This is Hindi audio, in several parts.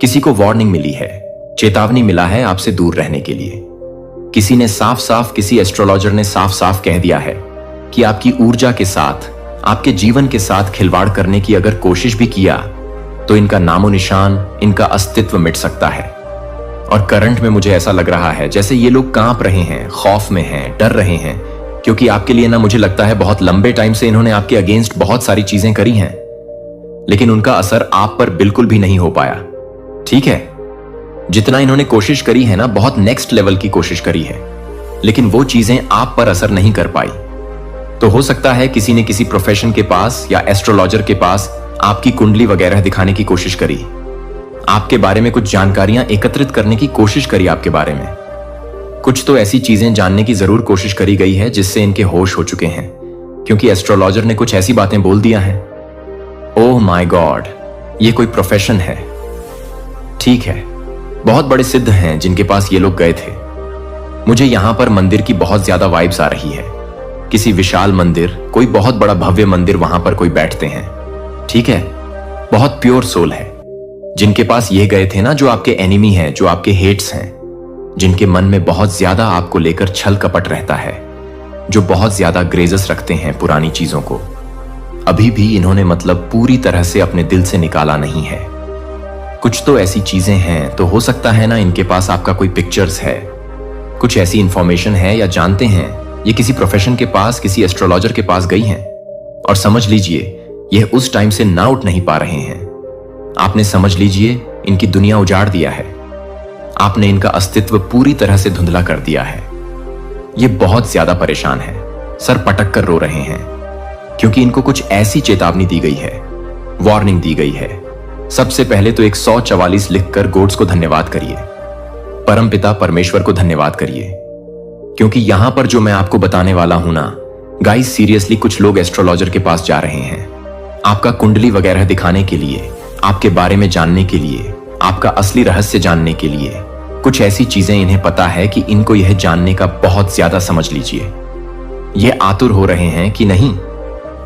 किसी को वार्निंग मिली है, चेतावनी मिला है आपसे दूर रहने के लिए। किसी ने साफ साफ, किसी एस्ट्रोलॉजर ने साफ साफ कह दिया है कि आपकी ऊर्जा के साथ, आपके जीवन के साथ खिलवाड़ करने की अगर कोशिश भी किया तो इनका नामो निशान, इनका अस्तित्व मिट सकता है। और करंट में मुझे ऐसा लग रहा है जैसे ये लोग कांप रहे हैं, खौफ में हैं, डर रहे हैं, क्योंकि आपके लिए ना, मुझे लगता है बहुत लंबे टाइम से इन्होंने आपके अगेंस्ट बहुत सारी चीजें करी हैं, लेकिन उनका असर आप पर बिल्कुल भी नहीं हो पाया। ठीक है, जितना इन्होंने कोशिश करी है ना, बहुत नेक्स्ट लेवल की कोशिश करी है, लेकिन वो चीजें आप पर असर नहीं कर पाई। तो हो सकता है किसी ने किसी प्रोफेशन के पास या एस्ट्रोलॉजर के पास आपकी कुंडली वगैरह दिखाने की कोशिश करी, आपके बारे में कुछ जानकारियां एकत्रित करने की कोशिश करी, आपके बारे में कुछ तो ऐसी चीजें जानने की जरूर कोशिश करी गई है जिससे इनके होश हो चुके हैं, क्योंकि एस्ट्रोलॉजर ने कुछ ऐसी बातें बोल दिया है। ओह माय गॉड, ये कोई प्रोफेशन है। ठीक है, बहुत बड़े सिद्ध हैं जिनके पास ये लोग गए थे। मुझे यहां पर मंदिर की बहुत ज्यादा वाइब्स आ रही है, किसी विशाल मंदिर, कोई बहुत बड़ा भव्य मंदिर, वहां पर कोई बैठते हैं। ठीक है, बहुत प्योर सोल है जिनके पास ये गए थे ना, जो आपके एनिमी हैं, जो आपके हेट्स हैं, जिनके मन में बहुत ज्यादा आपको लेकर छल कपट रहता है, जो बहुत ज्यादा ग्रेजेस रखते हैं पुरानी चीजों को। अभी भी इन्होंने मतलब पूरी तरह से अपने दिल से निकाला नहीं है। कुछ तो ऐसी चीजें हैं, तो हो सकता है ना इनके पास आपका कोई पिक्चर्स है, कुछ ऐसी इंफॉर्मेशन है, या जानते हैं ये किसी प्रोफेशन के पास, किसी एस्ट्रोलॉजर के पास गई हैं, और समझ लीजिए यह उस टाइम से ना उठ नहीं पा रहे हैं। आपने समझ लीजिए इनकी दुनिया उजाड़ दिया है, आपने इनका अस्तित्व पूरी तरह से धुंधला कर दिया है। ये बहुत ज्यादा परेशान है, सर पटक कर रो रहे हैं, क्योंकि इनको कुछ ऐसी चेतावनी दी गई है, वार्निंग दी गई है। सबसे पहले तो 144 लिखकर गॉड्स को धन्यवाद करिए, परमपिता परमेश्वर को धन्यवाद करिए, क्योंकि यहां पर जो मैं आपको बताने वाला हूं ना गाइस, सीरियसली कुछ लोग एस्ट्रोलॉजर के पास जा रहे हैं आपका कुंडली वगैरह दिखाने के लिए, आपके बारे में जानने के लिए, आपका असली रहस्य जानने के लिए। कुछ ऐसी चीजें इन्हें पता है कि इनको यह जानने का बहुत ज्यादा, समझ लीजिए, ये आतुर हो रहे हैं कि नहीं,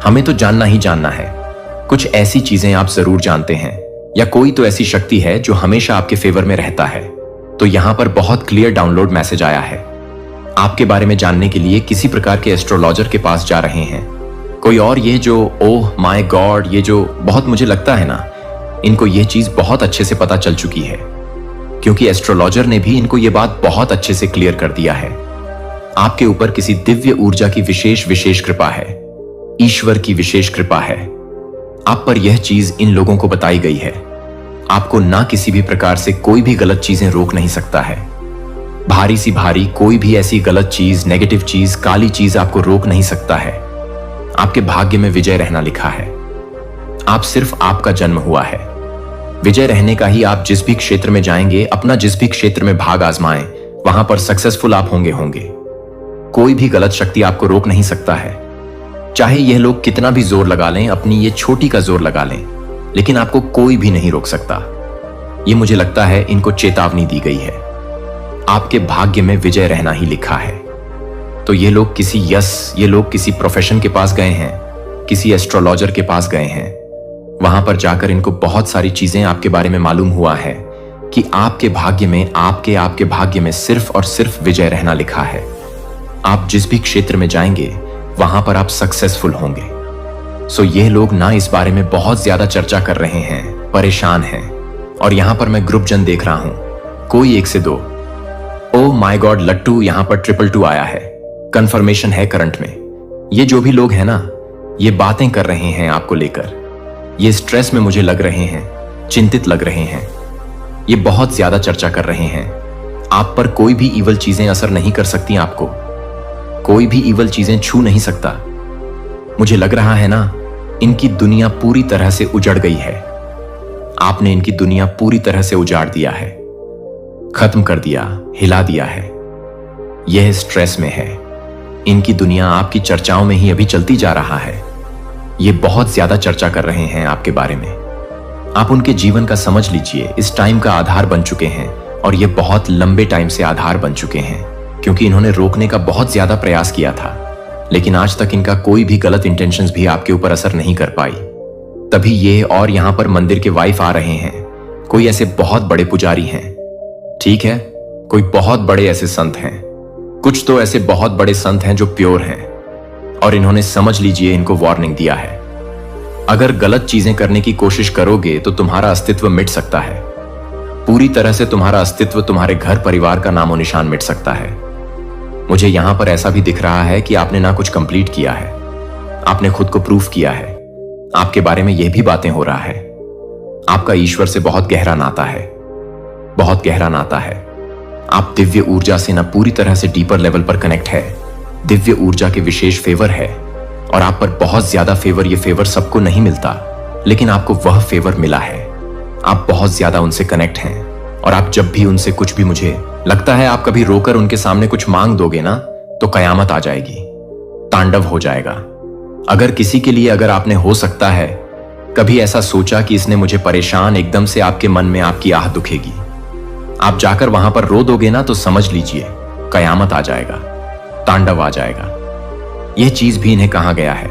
हमें तो जानना ही जानना है। कुछ ऐसी चीजें आप जरूर जानते हैं, या कोई तो ऐसी शक्ति है जो हमेशा आपके फेवर में रहता है। तो यहां पर बहुत क्लियर डाउनलोड मैसेज आया है, आपके बारे में जानने के लिए किसी प्रकार के एस्ट्रोलॉजर के पास जा रहे हैं कोई और। ये जो ओह माय गॉड, ये जो बहुत, मुझे लगता है ना इनको ये चीज बहुत अच्छे से पता चल चुकी है, क्योंकि एस्ट्रोलॉजर ने भी इनको ये बात बहुत अच्छे से क्लियर कर दिया है। आपके ऊपर किसी दिव्य ऊर्जा की विशेष कृपा है, ईश्वर की विशेष कृपा है। आप पर यह चीज इन लोगों को बताई गई है। आपको ना किसी भी प्रकार से कोई भी गलत चीजें रोक नहीं सकता है। भारी सी भारी कोई भी ऐसी गलत चीज, नेगेटिव चीज, काली चीज आपको रोक नहीं सकता है। आपके भाग्य में विजय रहना लिखा है। आप सिर्फ, आपका जन्म हुआ है विजय रहने का ही। आप जिस भी क्षेत्र में जाएंगे, अपना जिस भी क्षेत्र में भाग आजमाएं, वहां पर सक्सेसफुल आप होंगे। कोई भी गलत शक्ति आपको रोक नहीं सकता है। चाहे यह लोग कितना भी जोर लगा लें, अपनी ये छोटी का जोर लगा लें, लेकिन आपको कोई भी नहीं रोक सकता। ये मुझे लगता है इनको चेतावनी दी गई है। आपके भाग्य में विजय रहना ही लिखा है। तो ये लोग किसी प्रोफेशन के पास गए हैं, किसी एस्ट्रोलॉजर के पास गए हैं। वहां पर जाकर इनको बहुत सारी चीजें आपके बारे में मालूम हुआ है कि आपके भाग्य में, आपके भाग्य में सिर्फ और सिर्फ विजय रहना लिखा है। आप जिस भी क्षेत्र में जाएंगे वहां पर आप सक्सेसफुल होंगे। सो ये लोग ना इस बारे में बहुत ज्यादा चर्चा कर रहे हैं, परेशान हैं। और यहां पर मैं ग्रुप जन देख रहा हूं, कोई 1 से 2। ओह माय गॉड, लट्टू यहां पर 222 आया है, कंफर्मेशन है करंट में। ये जो भी लोग हैं ना, ये बातें कर रहे हैं आपको लेकर, ये स्ट्रेस में मुझे लग रहे हैं, चिंतित लग रहे हैं, ये बहुत ज्यादा चर्चा कर रहे हैं। आप पर कोई भी इवल चीजें असर नहीं कर सकती, आपको कोई भी इवल चीजें छू नहीं सकता। मुझे लग रहा है ना इनकी दुनिया पूरी तरह से उजड़ गई है। आपने इनकी दुनिया पूरी तरह से उजाड़ दिया है, खत्म कर दिया, हिला दिया है। यह स्ट्रेस में है। इनकी दुनिया आपकी चर्चाओं में ही अभी चलती जा रहा है। ये बहुत ज्यादा चर्चा कर रहे हैं आपके बारे में। आप उनके जीवन का, समझ लीजिए, इस टाइम का आधार बन चुके हैं, और ये बहुत लंबे टाइम से आधार बन चुके हैं, क्योंकि इन्होंने रोकने का बहुत ज्यादा प्रयास किया था, लेकिन आज तक इनका कोई भी गलत इंटेंशंस भी आपके ऊपर असर नहीं कर पाई। तभी ये और यहां पर मंदिर के वाइफ आ रहे हैं, कोई ऐसे बहुत बड़े पुजारी हैं, ठीक है, कोई बहुत बड़े ऐसे संत हैं, कुछ तो ऐसे बहुत बड़े संत हैं जो प्योर हैं, और इन्होंने समझ लीजिए इनको वार्निंग दिया है, अगर गलत चीजें करने की कोशिश करोगे तो तुम्हारा अस्तित्व मिट सकता है, पूरी तरह से तुम्हारा अस्तित्व, तुम्हारे घर परिवार का नामो निशान मिट सकता है। मुझे यहां पर ऐसा भी दिख रहा है कि आपने ना कुछ कंप्लीट किया है, आपने खुद को प्रूफ किया है, आपके बारे में यह भी बातें हो रहा है, आपका ईश्वर से बहुत गहरा नाता है, बहुत गहरा नाता है। आप दिव्य ऊर्जा से ना पूरी तरह से डीपर लेवल पर कनेक्ट है, दिव्य ऊर्जा के विशेष फेवर है, और आप पर बहुत ज्यादा फेवर, ये फेवर सबको नहीं मिलता, लेकिन आपको वह फेवर मिला है। आप बहुत ज्यादा उनसे कनेक्ट हैं, और आप जब भी उनसे कुछ भी, मुझे लगता है आप कभी रोकर उनके सामने कुछ मांग दोगे ना तो कयामत आ जाएगी, तांडव हो जाएगा। अगर किसी के लिए, अगर आपने हो सकता है कभी ऐसा सोचा कि इसने मुझे परेशान, एकदम से आपके मन में आपकी आह दुखेगी, आप जाकर वहां पर रो दोगे ना तो समझ लीजिए कयामत आ जाएगा, तांडव आ जाएगा। यह चीज भी इन्हें कहा गया है,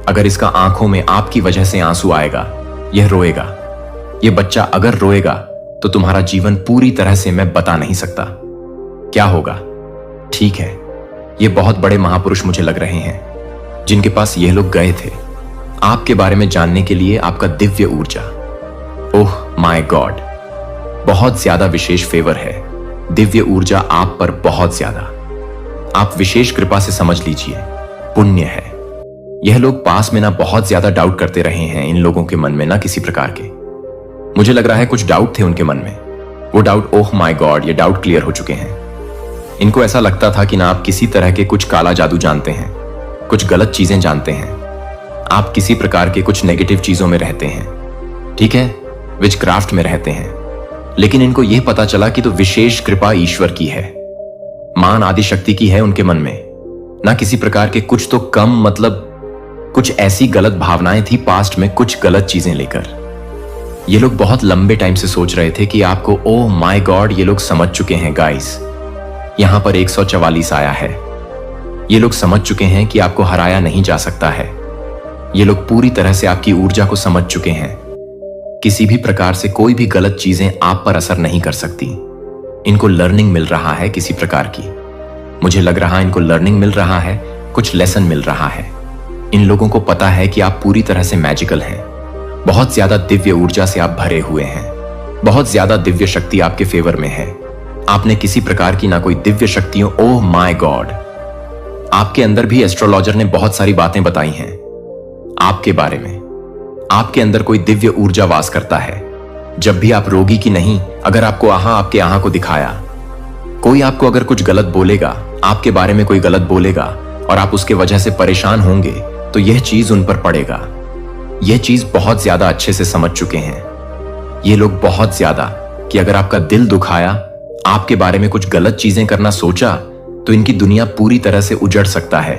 अगर इसका आंखों में आपकी वजह से आंसू आएगा, यह रोएगा, यह बच्चा अगर रोएगा तो तुम्हारा जीवन पूरी तरह से मैं बता नहीं सकता क्या होगा। ठीक है, ये बहुत बड़े महापुरुष मुझे लग रहे हैं जिनके पास ये लोग गए थे आपके बारे में जानने के लिए, आपका दिव्य ऊर्जा। ओह माय गॉड, बहुत ज्यादा विशेष फेवर है, दिव्य ऊर्जा आप पर बहुत ज्यादा, आप विशेष कृपा से समझ लीजिए, पुण्य है। यह लोग पास में ना बहुत ज्यादा डाउट करते रहे हैं, इन लोगों के मन में ना किसी प्रकार के, मुझे लग रहा है कुछ डाउट थे उनके मन में, वो डाउट, ओह माय गॉड, ये डाउट क्लियर हो चुके हैं। इनको ऐसा लगता था कि ना आप किसी तरह के कुछ काला जादू जानते हैं, कुछ गलत चीजें जानते हैं, आप किसी प्रकार के कुछ नेगेटिव चीजों में रहते हैं, ठीक है, विचक्राफ्ट में रहते हैं, लेकिन इनको यह पता चला कि तो विशेष कृपा ईश्वर की है, मान आदि शक्ति की है उनके मन में, ना किसी प्रकार के कुछ तो कम, मतलब कुछ ऐसी गलत भावनाएं थी पास्ट में, कुछ गलत चीजें लेकर। ये लोग बहुत लंबे टाइम से सोच रहे थे कि आपको, ओह माय गॉड, ये लोग समझ चुके हैं गाइस, यहां पर 144 आया है, ये लोग समझ चुके हैं कि आपको हराया नहीं जा सकता है, ये लोग पूरी तरह से आपकी ऊर्जा को समझ चुके हैं, किसी भी प्रकार से कोई भी गलत चीजें आप पर असर नहीं कर सकती। इनको लर्निंग मिल रहा है किसी प्रकार की, मुझे लग रहा है इनको लर्निंग मिल रहा है, कुछ लेसन मिल रहा है। इन लोगों को पता है कि आप पूरी तरह से मैजिकल हैं, बहुत ज्यादा दिव्य ऊर्जा से आप भरे हुए हैं, बहुत ज्यादा दिव्य शक्ति आपके फेवर में है, आपने किसी प्रकार की ना कोई दिव्य शक्तियों, ओह माय गॉड, आपके अंदर भी एस्ट्रोलॉजर ने बहुत सारी बातें बताई हैं आपके बारे में, आपके अंदर कोई दिव्य ऊर्जा वास करता है। जब भी आप रोगी की नहीं, अगर आपको आपके आहा को दिखाया, कोई आपको अगर कुछ गलत बोलेगा, आपके बारे में कोई गलत बोलेगा और आप उसके वजह से परेशान होंगे, तो यह चीज उन पर पड़ेगा। यह चीज बहुत ज्यादा अच्छे से समझ चुके हैं ये लोग, बहुत ज्यादा, कि अगर आपका दिल दुखाया, आपके बारे में कुछ गलत चीजें करना सोचा, तो इनकी दुनिया पूरी तरह से उजड़ सकता है।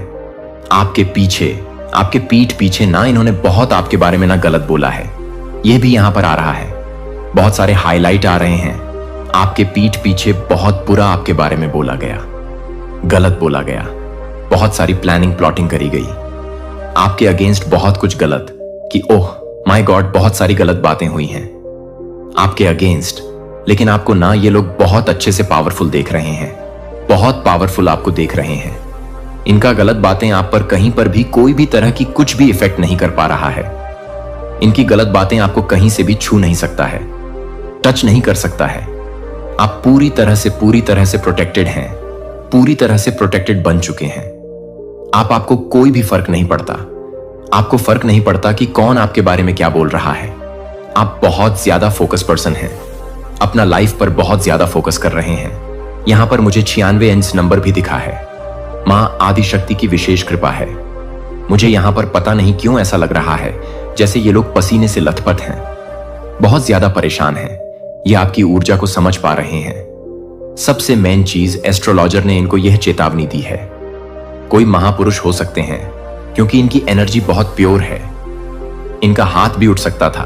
आपके पीछे, आपके पीठ पीछे ना इन्होंने बहुत आपके बारे में ना गलत बोला है, यह भी यहां पर आ रहा है, बहुत सारे हाईलाइट आ रहे हैं, आपके पीठ पीछे बहुत बुरा आपके बारे में बोला गया, गलत बोला गया, बहुत सारी प्लानिंग प्लॉटिंग करी गई आपके अगेंस्ट, बहुत कुछ गलत, कि ओह माय गॉड, बहुत सारी गलत बातें हुई हैं आपके अगेंस्ट, लेकिन आपको ना ये लोग बहुत अच्छे से पावरफुल देख रहे हैं, बहुत पावरफुल आपको देख रहे हैं। इनका गलत बातें आप पर कहीं पर भी कोई भी तरह की कुछ भी इफेक्ट नहीं कर पा रहा है, इनकी गलत बातें आपको कहीं से भी छू नहीं सकता है, टच नहीं कर सकता है। आप पूरी तरह से प्रोटेक्टेड हैं, पूरी तरह से प्रोटेक्टेड बन चुके हैं। आपको कोई भी फर्क नहीं पड़ता, आपको फर्क नहीं पड़ता कि कौन आपके बारे में क्या बोल रहा है। आप बहुत ज्यादा फोकस पर्सन हैं, अपना लाइफ पर बहुत ज्यादा फोकस कर रहे हैं। यहां पर मुझे 96 इंच नंबर भी दिखा है, मां आदि शक्ति की विशेष कृपा है। मुझे यहां पर पता नहीं क्यों ऐसा लग रहा है जैसे ये लोग पसीने से लथपथ हैं, बहुत ज्यादा परेशान हैं, ये आपकी ऊर्जा को समझ पा रहे हैं। सबसे मेन चीज, एस्ट्रोलॉजर ने इनको यह चेतावनी दी है, कोई महापुरुष हो सकते हैं क्योंकि इनकी एनर्जी बहुत प्योर है। इनका हाथ भी उठ सकता था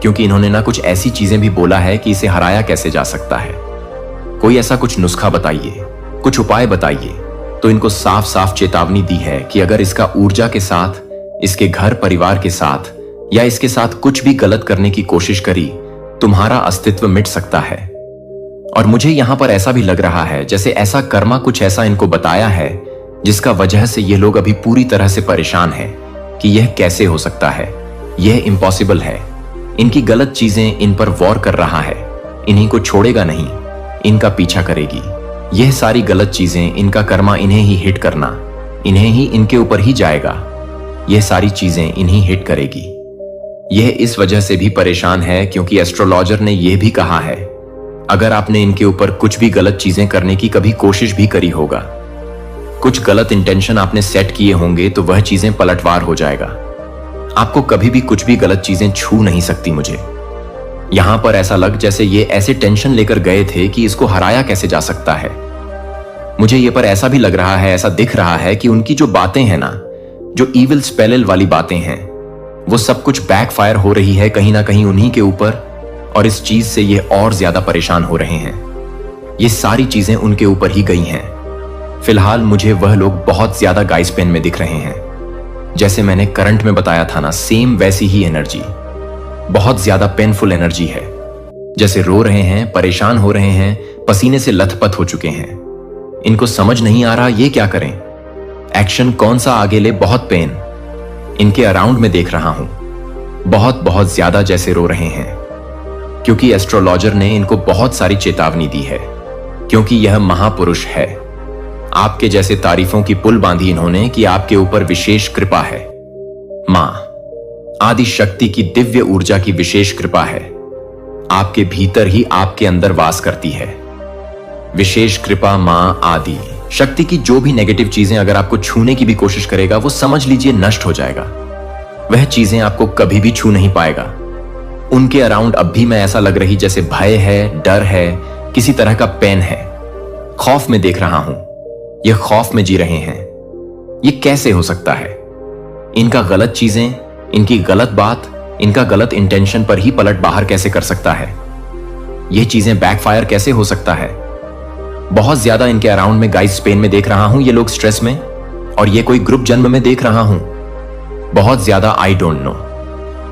क्योंकि इन्होंने ना कुछ ऐसी चीजें भी बोला है कि इसे हराया कैसे जा सकता है। कोई ऐसा कुछ नुस्खा बताइए, कुछ उपाय बताइए। तो इनको साफ साफ चेतावनी दी है कि अगर इसका ऊर्जा के साथ, इसके घर परिवार के साथ या इसके साथ कुछ भी गलत करने की कोशिश करी तुम्हारा अस्तित्व मिट सकता है। और मुझे यहां पर ऐसा भी लग रहा है जैसे ऐसा कर्मा कुछ ऐसा इनको बताया है जिसका वजह से ये लोग अभी पूरी तरह से परेशान हैं कि यह कैसे हो सकता है, यह इम्पॉसिबल है। इनकी गलत चीजें इन पर वॉर कर रहा है, इन्हीं को छोड़ेगा नहीं, इनका पीछा करेगी। यह सारी गलत चीजें, इनका कर्मा इन्हें ही हिट करना, इन्हें ही इनके ऊपर ही जाएगा। यह सारी चीजें इन्हीं हिट करेगी। यह इस वजह से भी परेशान है क्योंकि एस्ट्रोलॉजर ने यह भी कहा है अगर आपने इनके ऊपर कुछ भी गलत चीजें करने की कभी कोशिश भी करी होगा, कुछ गलत इंटेंशन आपने सेट किए होंगे, तो वह चीजें पलटवार हो जाएगा। आपको कभी भी कुछ भी गलत चीजें छू नहीं सकती। मुझे यहां पर ऐसा लग जैसे ये ऐसे टेंशन लेकर गए थे कि इसको हराया कैसे जा सकता है। मुझे ये पर ऐसा भी लग रहा है, ऐसा दिख रहा है कि उनकी जो बातें हैं ना, जो इविल स्पेल वाली बातें हैं, वो सब कुछ बैकफायर हो रही है कहीं ना कहीं उन्हीं के ऊपर, और इस चीज से ये और ज्यादा परेशान हो रहे हैं। ये सारी चीजें उनके ऊपर ही गई हैं। फिलहाल मुझे वह लोग बहुत ज्यादा गाइस पेन में दिख रहे हैं। जैसे मैंने करंट में बताया था ना, सेम वैसी ही एनर्जी, बहुत ज्यादा पेनफुल एनर्जी है। जैसे रो रहे हैं, परेशान हो रहे हैं, पसीने से लथपथ हो चुके हैं। इनको समझ नहीं आ रहा ये क्या करें, एक्शन कौन सा आगे ले। बहुत पेन इनके अराउंड में देख रहा हूं, बहुत ज्यादा जैसे रो रहे हैं, क्योंकि एस्ट्रोलॉजर ने इनको बहुत सारी चेतावनी दी है। क्योंकि यह महापुरुष है, आपके जैसे तारीफों की पुल बांधी इन्होंने कि आपके ऊपर विशेष कृपा है। मां आदि शक्ति की दिव्य ऊर्जा की विशेष कृपा है, आपके भीतर ही आपके अंदर वास करती है। विशेष कृपा मां आदि शक्ति की जो भी नेगेटिव चीजें अगर आपको छूने की भी कोशिश करेगा, वो समझ लीजिए नष्ट हो जाएगा। वह चीजें आपको कभी भी छू नहीं पाएगा। उनके अराउंड अब भी मैं ऐसा लग रही जैसे भय है, डर है, किसी तरह का पेन है। खौफ में देख रहा हूं, ये खौफ में जी रहे हैं। ये कैसे हो सकता है? इनका गलत चीजें, इनकी गलत बात, इनका गलत इंटेंशन पर ही पलट बाहर कैसे कर सकता है? ये चीजें बैकफायर कैसे हो सकता है? बहुत ज्यादा इनके अराउंड में गाइस पेन में देख रहा हूं, ये लोग स्ट्रेस में, और ये कोई ग्रुप जन्म में देख रहा हूं। बहुत ज्यादा आई डोंट नो।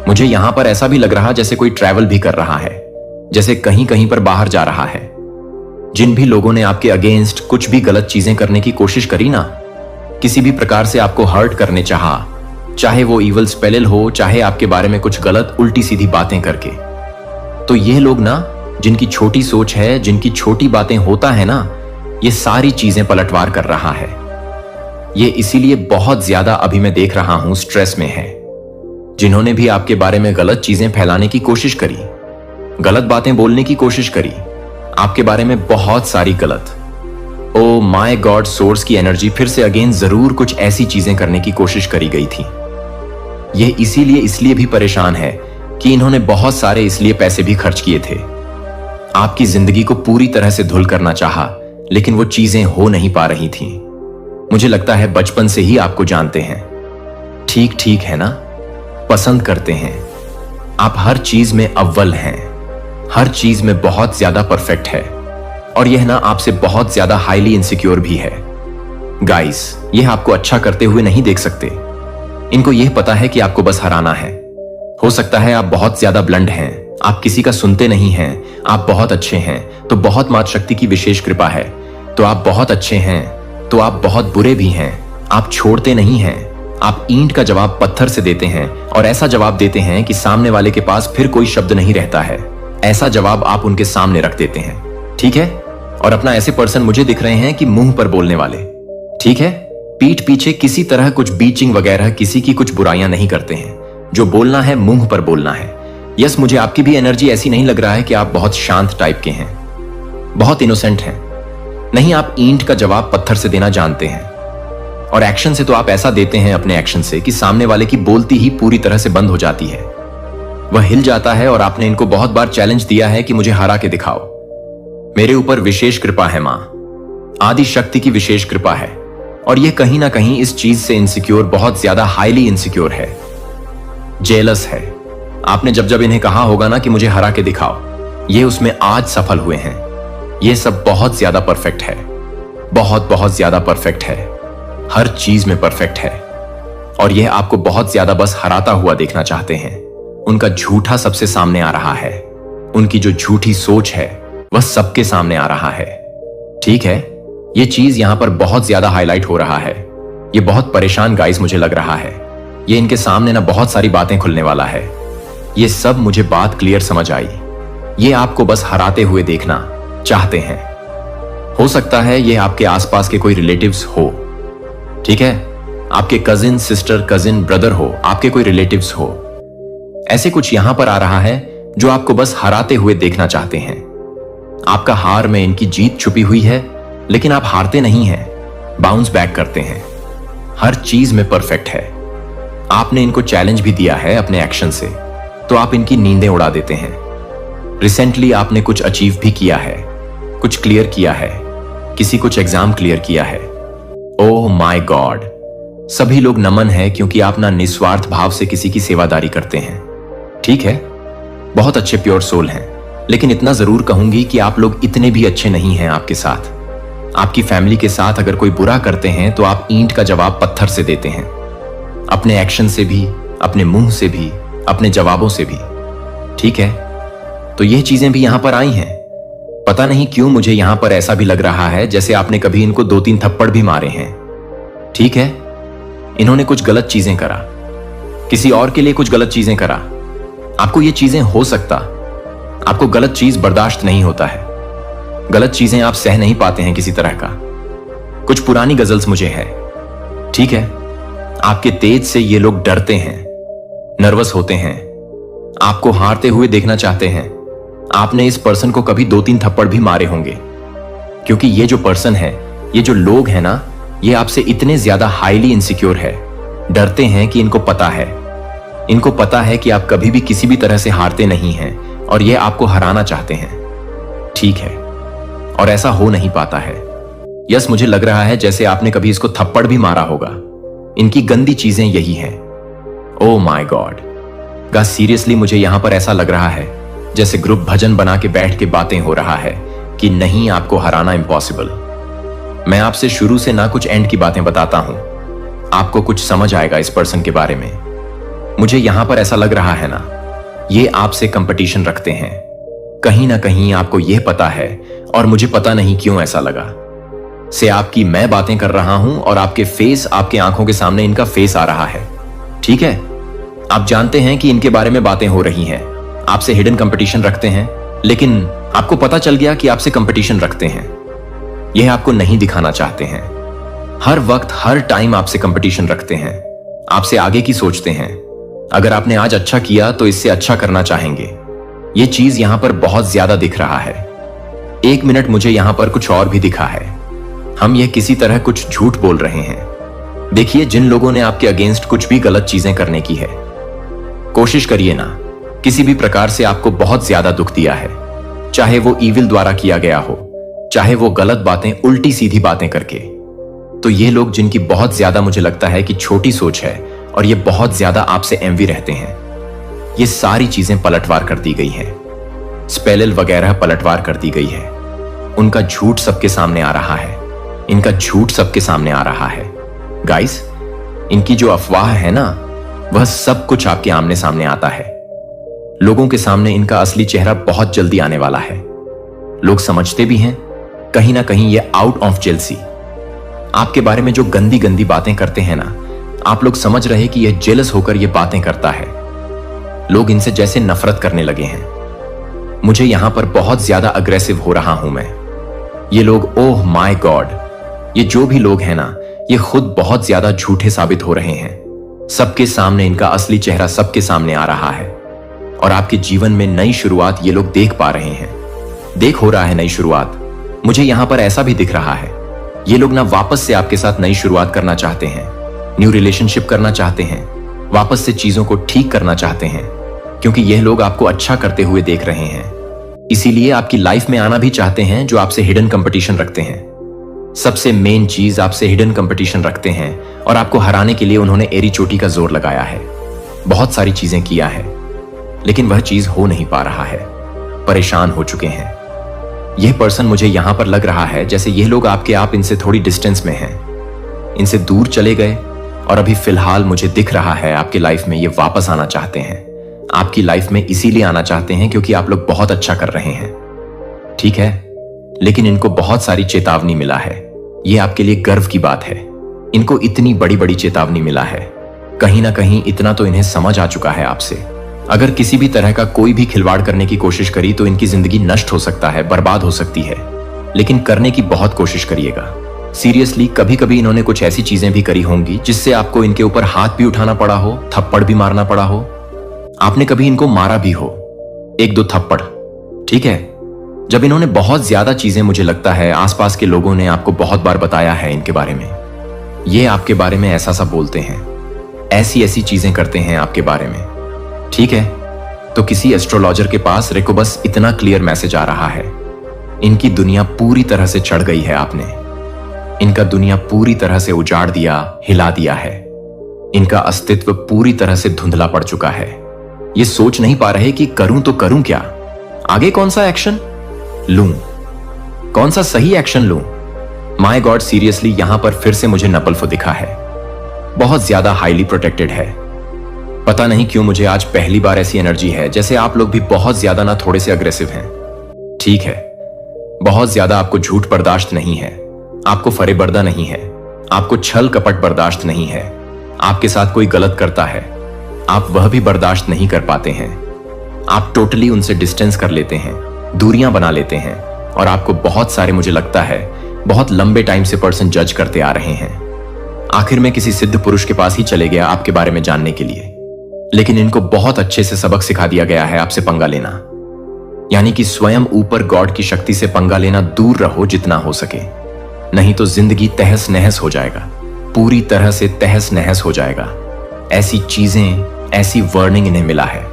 मुझे यहां पर ऐसा भी लग रहा जैसे कोई ट्रैवल भी कर रहा है, जैसे कहीं कहीं पर बाहर जा रहा है। जिन भी लोगों ने आपके अगेंस्ट कुछ भी गलत चीजें करने की कोशिश करी ना, किसी भी प्रकार से आपको हर्ट करने चाहा, चाहे वो इवल स्पेल हो, चाहे आपके बारे में कुछ गलत उल्टी सीधी बातें करके, तो ये लोग ना, जिनकी छोटी सोच है, जिनकी छोटी बातें होता है ना, ये सारी चीजें पलटवार कर रहा है। ये इसीलिए बहुत ज्यादा अभी मैं देख रहा हूं स्ट्रेस में है। जिन्होंने भी आपके बारे में गलत चीजें फैलाने की कोशिश करी, गलत बातें बोलने की कोशिश करी, आपके बारे में बहुत सारी गलत, ओ माय गॉड, सोर्स की एनर्जी फिर से अगेन जरूर कुछ ऐसी चीजें करने की कोशिश करी गई थी। ये इसलिए भी परेशान है कि इन्होंने बहुत सारे इसलिए पैसे भी खर्च किए थे। आपकी जिंदगी को पूरी तरह से धुल करना चाहा, लेकिन वो चीजें हो नहीं पा रही थीं। मुझे लगता है बचपन से ही आपको जानते हैं। ठीक है ना, पसंद करते हैं। आप हर चीज में अव्वल हैं, हर चीज में बहुत ज्यादा परफेक्ट है, और यह ना आपसे बहुत ज्यादा हाईली इनसिक्योर भी है। गाइस, यह आपको अच्छा करते हुए नहीं देख सकते। इनको यह पता है कि आपको बस हराना है। हो सकता है आप बहुत ज्यादा ब्लंड हैं, आप किसी का सुनते नहीं हैं, आप बहुत अच्छे हैं तो बहुत मात शक्ति की विशेष कृपा है, तो आप बहुत अच्छे हैं तो आप बहुत बुरे भी हैं। आप छोड़ते नहीं हैं, आप ईंट का जवाब पत्थर से देते हैं, और ऐसा जवाब देते हैं कि सामने वाले के पास फिर कोई शब्द नहीं रहता है। ऐसा जवाब आप उनके सामने रख देते हैं, ठीक है? और अपना ऐसे पर्सन मुझे दिख रहे हैं कि मुंह पर बोलने वाले, ठीक है? पीठ पीछे किसी तरह कुछ बीचिंग वगैरह, किसी की कुछ बुराइयां नहीं करते हैं। जो बोलना है मुंह पर बोलना है। यस, मुझे आपकी भी एनर्जी ऐसी नहीं लग रहा है कि आप बहुत शांत टाइप के हैं, बहुत इनोसेंट हैं। नहीं, आप ईंट का जवाब पत्थर से देना जानते हैं, और एक्शन से तो आप ऐसा देते हैं अपने एक्शन से कि सामने वाले की बोलती ही पूरी तरह से बंद हो जाती है, वह हिल जाता है। और आपने इनको बहुत बार चैलेंज दिया है कि मुझे हरा के दिखाओ। मेरे ऊपर विशेष कृपा है, मां आदि शक्ति की विशेष कृपा है, और यह कहीं ना कहीं इस चीज से इनसिक्योर, बहुत ज्यादा हाईली इनसिक्योर है, जेलस है। आपने जब इन्हें कहा होगा ना कि मुझे हरा के दिखाओ, ये उसमें आज सफल हुए हैं। ये सब बहुत ज्यादा परफेक्ट है, बहुत ज्यादा परफेक्ट है, हर चीज में परफेक्ट है, और यह आपको बहुत ज्यादा बस हराता हुआ देखना चाहते हैं। उनका झूठा सबसे सामने आ रहा है, उनकी जो झूठी सोच है वह सबके सामने आ रहा है। ठीक है, ये चीज यहां पर बहुत ज्यादा हाईलाइट हो रहा है। ये बहुत परेशान गाइस मुझे लग रहा है। ये इनके सामने ना बहुत सारी बातें खुलने वाला है। ये सब मुझे बात क्लियर समझ आई। ये आपको बस हराते हुए देखना चाहते हैं। हो सकता है ये आपके आसपास के कोई रिलेटिव्स हो, ठीक है, आपके कजिन सिस्टर, कजिन ब्रदर हो, आपके कोई रिलेटिव्स हो। ऐसे कुछ यहां पर आ रहा है जो आपको बस हराते हुए देखना चाहते हैं। आपका हार में इनकी जीत छुपी हुई है, लेकिन आप हारते नहीं हैं, बाउंस बैक करते हैं। हर चीज में परफेक्ट है। आपने इनको चैलेंज भी दिया है अपने एक्शन से, तो आप इनकी नींदें उड़ा देते हैं। रिसेंटली आपने कुछ अचीव भी किया है, कुछ क्लियर किया है, किसी कुछ एग्जाम क्लियर किया है। ओह माय गॉड, सभी लोग नमन है क्योंकि आप ना निस्वार्थ भाव से किसी की सेवादारी करते हैं। ठीक है, बहुत अच्छे प्योर सोल हैं, लेकिन इतना जरूर कहूंगी कि आप लोग इतने भी अच्छे नहीं हैं। आपके साथ, आपकी फैमिली के साथ अगर कोई बुरा करते हैं तो आप ईंट का जवाब पत्थर से देते हैं, अपने एक्शन से भी, अपने मुंह से भी, अपने जवाबों से भी। ठीक है, तो ये चीजें भी यहां पर आई हैं। पता नहीं क्यों मुझे यहां पर ऐसा भी लग रहा है जैसे आपने कभी इनको 2-3 थप्पड़ भी मारे हैं। ठीक है, इन्होंने कुछ गलत चीजें करा, किसी और के लिए कुछ गलत चीजें करा। आपको ये चीजें हो सकता, आपको गलत चीज बर्दाश्त नहीं होता है, गलत चीजें आप सह नहीं पाते हैं किसी तरह का। कुछ पुरानी गजल्स मुझे है। ठीक है, आपके तेज से ये लोग डरते हैं, नर्वस होते हैं, आपको हारते हुए देखना चाहते हैं। आपने इस पर्सन को कभी 2-3 थप्पड़ भी मारे होंगे, क्योंकि ये जो पर्सन है, ये जो लोग हैं ना, ये आपसे इतने ज्यादा हाईली इनसिक्योर है, डरते हैं कि इनको पता है कि आप कभी भी किसी भी तरह से हारते नहीं हैं और ये आपको हराना चाहते हैं। ठीक है, और ऐसा हो नहीं पाता है। यस, मुझे लग रहा है जैसे आपने कभी इसको थप्पड़ भी मारा होगा। इनकी गंदी चीजें यही हैं। Oh my God guys, seriously मुझे यहां पर ऐसा लग रहा है जैसे ग्रुप भजन बना के बैठ के बातें हो रहा है कि नहीं, आपको हराना इम्पॉसिबल। मैं आपसे शुरू से ना कुछ एंड की बातें बताता हूं, आपको कुछ समझ आएगा इस पर्सन के बारे में। मुझे यहां पर ऐसा लग रहा है ना, ये आपसे कंपटीशन रखते हैं। कहीं ना कहीं आपको यह पता है, और मुझे पता नहीं क्यों ऐसा लगा से आपकी मैं बातें कर रहा हूं और आपके फेस, आपके आंखों के सामने इनका फेस आ रहा है। ठीक है, आप जानते हैं कि इनके बारे में बातें हो रही हैं, आपसे हिडन कंपटीशन रखते हैं, लेकिन आपको पता चल गया कि आपसे कंपटीशन रखते हैं। यह आपको नहीं दिखाना चाहते हैं। हर वक्त, हर टाइम आपसे कंपटीशन रखते हैं, आपसे आगे की सोचते हैं। अगर आपने आज अच्छा किया तो इससे अच्छा करना चाहेंगे। यह चीज यहां पर बहुत ज्यादा दिख रहा है। एक मिनट, मुझे यहां पर कुछ और भी दिखा है। हम यह किसी तरह कुछ झूठ बोल रहे हैं। देखिए, जिन लोगों ने आपके अगेंस्ट कुछ भी गलत चीजें करने की है, कोशिश करिए ना, किसी भी प्रकार से आपको बहुत ज्यादा दुख दिया है, चाहे वो ईविल द्वारा किया गया हो, चाहे वो गलत बातें, उल्टी सीधी बातें करके। तो ये लोग जिनकी बहुत ज्यादा मुझे लगता है कि छोटी सोच है और ये बहुत ज्यादा आपसे एनवी रहते हैं, ये सारी चीजें पलटवार कर दी गई हैं। स्पेल वगैरह पलटवार कर दी गई है। उनका झूठ सबके सामने आ रहा है, इनका झूठ सबके सामने आ रहा है। गाइस, इनकी जो अफवाह है ना, वह सब कुछ आपके आमने सामने आता है। लोगों के सामने इनका असली चेहरा बहुत जल्दी आने वाला है। लोग समझते भी हैं कहीं ना कहीं ये आउट ऑफ जेलसी। आपके बारे में जो गंदी गंदी बातें करते हैं ना, आप लोग समझ रहे कि यह जेलस होकर ये बातें करता है। लोग इनसे जैसे नफरत करने लगे हैं। मुझे यहां पर बहुत ज्यादा अग्रेसिव हो रहा हूं मैं। ये लोग, ओह माय गॉड, ये जो भी लोग हैं ना, ये खुद बहुत ज्यादा झूठे साबित हो रहे हैं। सबके सामने इनका असली चेहरा सबके सामने आ रहा है और आपके जीवन में नई शुरुआत ये लोग देख पा रहे हैं। देख हो रहा है नई शुरुआत। मुझे यहां पर ऐसा भी दिख रहा है, ये लोग ना वापस से आपके साथ नई शुरुआत करना चाहते हैं, न्यू रिलेशनशिप करना चाहते हैं, वापस से चीजों को ठीक करना चाहते हैं, क्योंकि यह लोग आपको अच्छा करते हुए देख रहे हैं। इसीलिए आपकी लाइफ में आना भी चाहते हैं जो आपसे हिडन कंपटीशन रखते हैं। सबसे मेन चीज, आपसे हिडन कंपटीशन रखते हैं और आपको हराने के लिए उन्होंने एरी चोटी का जोर लगाया है, बहुत सारी चीजें किया है, लेकिन वह चीज हो नहीं पा रहा है। परेशान हो चुके हैं। यह पर्सन, मुझे यहां पर लग रहा है जैसे यह लोग आपके आप इनसे थोड़ी डिस्टेंस में हैं, इनसे दूर चले गए और अभी फिलहाल मुझे दिख रहा है आपके लाइफ में ये वापस आना चाहते हैं, आपकी लाइफ में इसीलिए आना चाहते हैं क्योंकि आप लोग बहुत अच्छा कर रहे हैं, ठीक है, लेकिन इनको बहुत सारी चेतावनी मिला है। ये आपके लिए गर्व की बात है। इनको इतनी बड़ी बड़ी चेतावनी मिला है। कहीं ना कहीं इतना तो इन्हें समझ आ चुका है आपसे। अगर किसी भी तरह का कोई भी खिलवाड़ करने की कोशिश करी तो इनकी जिंदगी नष्ट हो सकता है, बर्बाद हो सकती है, लेकिन करने की बहुत कोशिश करिएगा। सीरियसली, कभी कभी इन्होंने कुछ ऐसी चीजें भी करी होंगी जिससे आपको इनके ऊपर हाथ भी उठाना पड़ा हो, थप्पड़ भी मारना पड़ा हो। आपने कभी इनको मारा भी हो, 1-2 थप्पड़, ठीक है। जब इन्होंने बहुत ज्यादा चीजें, मुझे लगता है आसपास के लोगों ने आपको बहुत बार बताया है इनके बारे में, ये आपके बारे में ऐसा सा बोलते हैं, ऐसी ऐसी चीजें करते हैं आपके बारे में, ठीक है। तो किसी एस्ट्रोलॉजर के पास रेको बस इतना क्लियर मैसेज आ रहा है, इनकी दुनिया पूरी तरह से चढ़ गई है। आपने इनका दुनिया पूरी तरह से उजाड़ दिया, हिला दिया है। इनका अस्तित्व पूरी तरह से धुंधला पड़ चुका है। ये सोच नहीं पा रहे कि करूं तो करूं क्या, आगे कौन सा एक्शन लूं, कौन सा सही एक्शन लूं। माय गॉड, सीरियसली यहां पर फिर से मुझे नपल्फो दिखा है, बहुत ज्यादा हाईली प्रोटेक्टेड है। पता नहीं क्यों मुझे आज पहली बार ऐसी एनर्जी है जैसे आप लोग भी बहुत ज्यादा ना थोड़े से अग्रेसिव हैं, ठीक है। बहुत ज्यादा आपको झूठ बर्दाश्त नहीं है, आपको फरेबर्दा नहीं है, आपको छल कपट बर्दाश्त नहीं है। आपके साथ कोई गलत करता है, आप वह भी बर्दाश्त नहीं कर पाते हैं। आप टोटली उनसे डिस्टेंस कर लेते हैं, दूरियां बना लेते हैं, और आपको बहुत सारे, मुझे लगता है बहुत लंबे टाइम से पर्सन जज करते आ रहे हैं। आखिर में किसी सिद्ध पुरुष के पास ही चले गया आपके बारे में जानने के लिए, लेकिन इनको बहुत अच्छे से सबक सिखा दिया गया है आपसे पंगा लेना, यानी कि स्वयं ऊपर गॉड की शक्ति से पंगा लेना दूर रहो जितना हो सके, नहीं तो जिंदगी तहस नहस हो जाएगा, पूरी तरह से तहस नहस हो जाएगा। ऐसी चीजें, ऐसी वार्निंग इन्हें मिला है।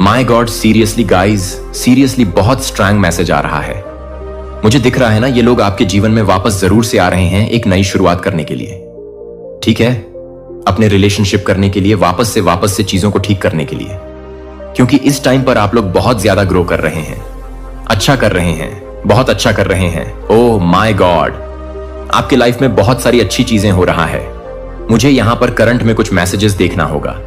My God, seriously guys, seriously बहुत स्ट्रांग मैसेज आ रहा है। मुझे दिख रहा है ना, ये लोग आपके जीवन में वापस जरूर से आ रहे हैं एक नई शुरुआत करने के लिए, ठीक है, अपने रिलेशनशिप करने के लिए, वापस से चीजों को ठीक करने के लिए, क्योंकि इस टाइम पर आप लोग बहुत ज्यादा ग्रो कर रहे हैं, अच्छा कर रहे हैं, बहुत अच्छा कर रहे हैं। ओह माय गॉड, आपके लाइफ में बहुत सारी अच्छी चीजें हो रहा है। मुझे यहां पर करंट में कुछ मैसेजेस देखना होगा,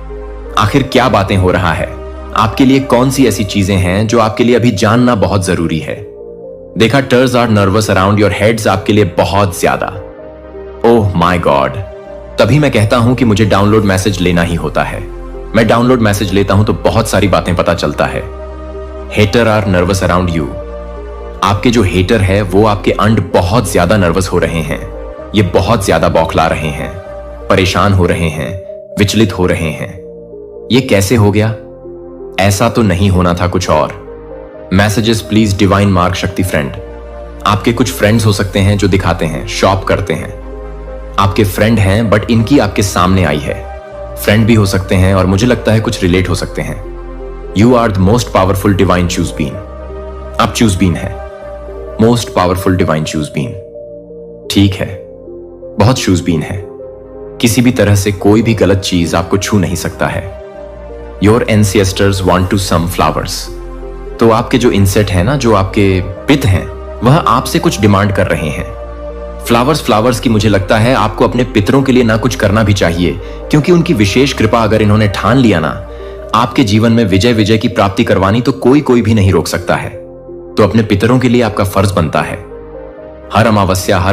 आखिर क्या बातें हो रहा है, आपके लिए कौन सी ऐसी चीजें हैं जो आपके लिए अभी जानना बहुत जरूरी है। देखा, टर्स are nervous around your heads आपके लिए बहुत ज्यादा। ओह माय गॉड, तभी मैं कहता हूं कि मुझे डाउनलोड मैसेज लेना ही होता है। मैं डाउनलोड मैसेज लेता हूं तो बहुत सारी बातें पता चलता है। Hater are nervous around you, आपके जो हेटर है वो आपके अंड बहुत ज्यादा नर्वस हो रहे हैं, ये बहुत ज्यादा बौखला रहे हैं, परेशान हो रहे हैं, विचलित हो रहे हैं। ये कैसे हो गया? ऐसा तो नहीं होना था, कुछ और। मैसेजेस प्लीज डिवाइन मार्क शक्ति फ्रेंड। आपके कुछ फ्रेंड्स हो सकते हैं जो दिखाते हैं, शॉप करते हैं, आपके फ्रेंड हैं बट इनकी आपके सामने आई है। फ्रेंड भी हो सकते हैं और मुझे लगता है कुछ रिलेट हो सकते हैं। You are the most powerful divine choose been. आप चूज बीन है, most powerful divine choose been, ठीक है, बहुत चूज बीन है। किसी भी तरह से कोई भी गलत चीज आपको छू नहीं सकता है। Your ancestors want to some flowers. तो आपके जो इंसेट है ना, जो आपके पित हैं, वह आपसे कुछ डिमांड कर रहे हैं। फ्लावर्स की मुझे लगता है आपको अपने पितरों के लिए ना कुछ करना भी चाहिए, क्योंकि उनकी विशेष कृपा अगर इन्होंने ठान लिया ना आपके जीवन में विजय की प्राप्ति करवानी, तो कोई भी नहीं रोक सकता है। तो अपने पितरों के लिए आपका फर्ज बनता है हर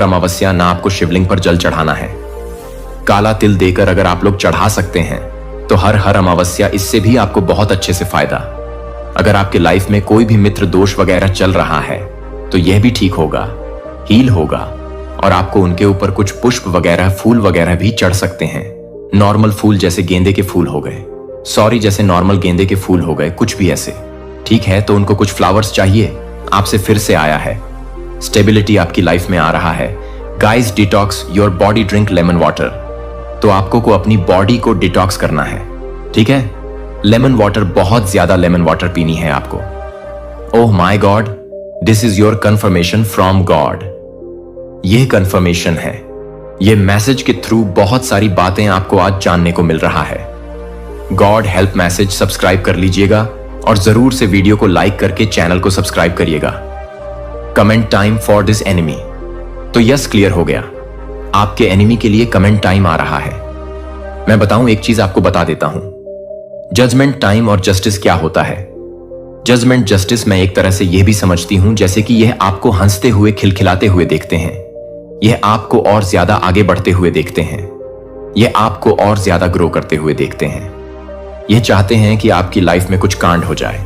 अमावस्या ना आपको शिवलिंग पर जल चढ़ाना है। काला तिल देकर अगर आप लोग चढ़ा सकते हैं तो हर अमावस्या, इससे भी आपको बहुत अच्छे से फायदा। अगर आपके लाइफ में कोई भी मित्र दोष वगैरह चल रहा है तो यह भी ठीक होगा, हील होगा, और आपको उनके ऊपर कुछ पुष्प वगैरह, फूल वगैरह भी चढ़ सकते हैं। नॉर्मल फूल जैसे गेंदे के फूल हो गए, जैसे नॉर्मल गेंदे के फूल हो गए, कुछ भी ऐसे, ठीक है। तो उनको कुछ फ्लावर्स चाहिए, आपसे फिर से आया है। स्टेबिलिटी आपकी लाइफ में आ रहा है। Guys, detox your body, drink lemon water. तो आपको को अपनी बॉडी को डिटॉक्स करना है, ठीक है। लेमन वाटर, बहुत ज्यादा लेमन वाटर पीनी है आपको। Oh my God, this is your confirmation from God. यह कंफर्मेशन है, यह मैसेज के थ्रू बहुत सारी बातें आपको आज जानने को मिल रहा है। गॉड हेल्प मैसेज सब्सक्राइब कर लीजिएगा और जरूर से वीडियो को लाइक करके चैनल को सब्सक्राइब करिएगा। Comment time for this enemy. तो यस, क्लियर हो गया, आपके एनिमी के लिए कमेंट टाइम आ रहा है। मैं बताऊं, एक चीज आपको बता देता हूं, जजमेंट, टाइम और जस्टिस क्या होता है? जजमेंट, जस्टिस मैं एक तरह से यह भी समझती हूं जैसे कि यह आपको हंसते हुए, खिलखिलाते हुए देखते हैं। यह आपको और ज्यादा आगे बढ़ते हुए देखते हैं। यह आपको और ज्यादा ग्रो करते हुए देखते हैं। यह चाहते हैं कि आपकी लाइफ में कुछ कांड हो जाए,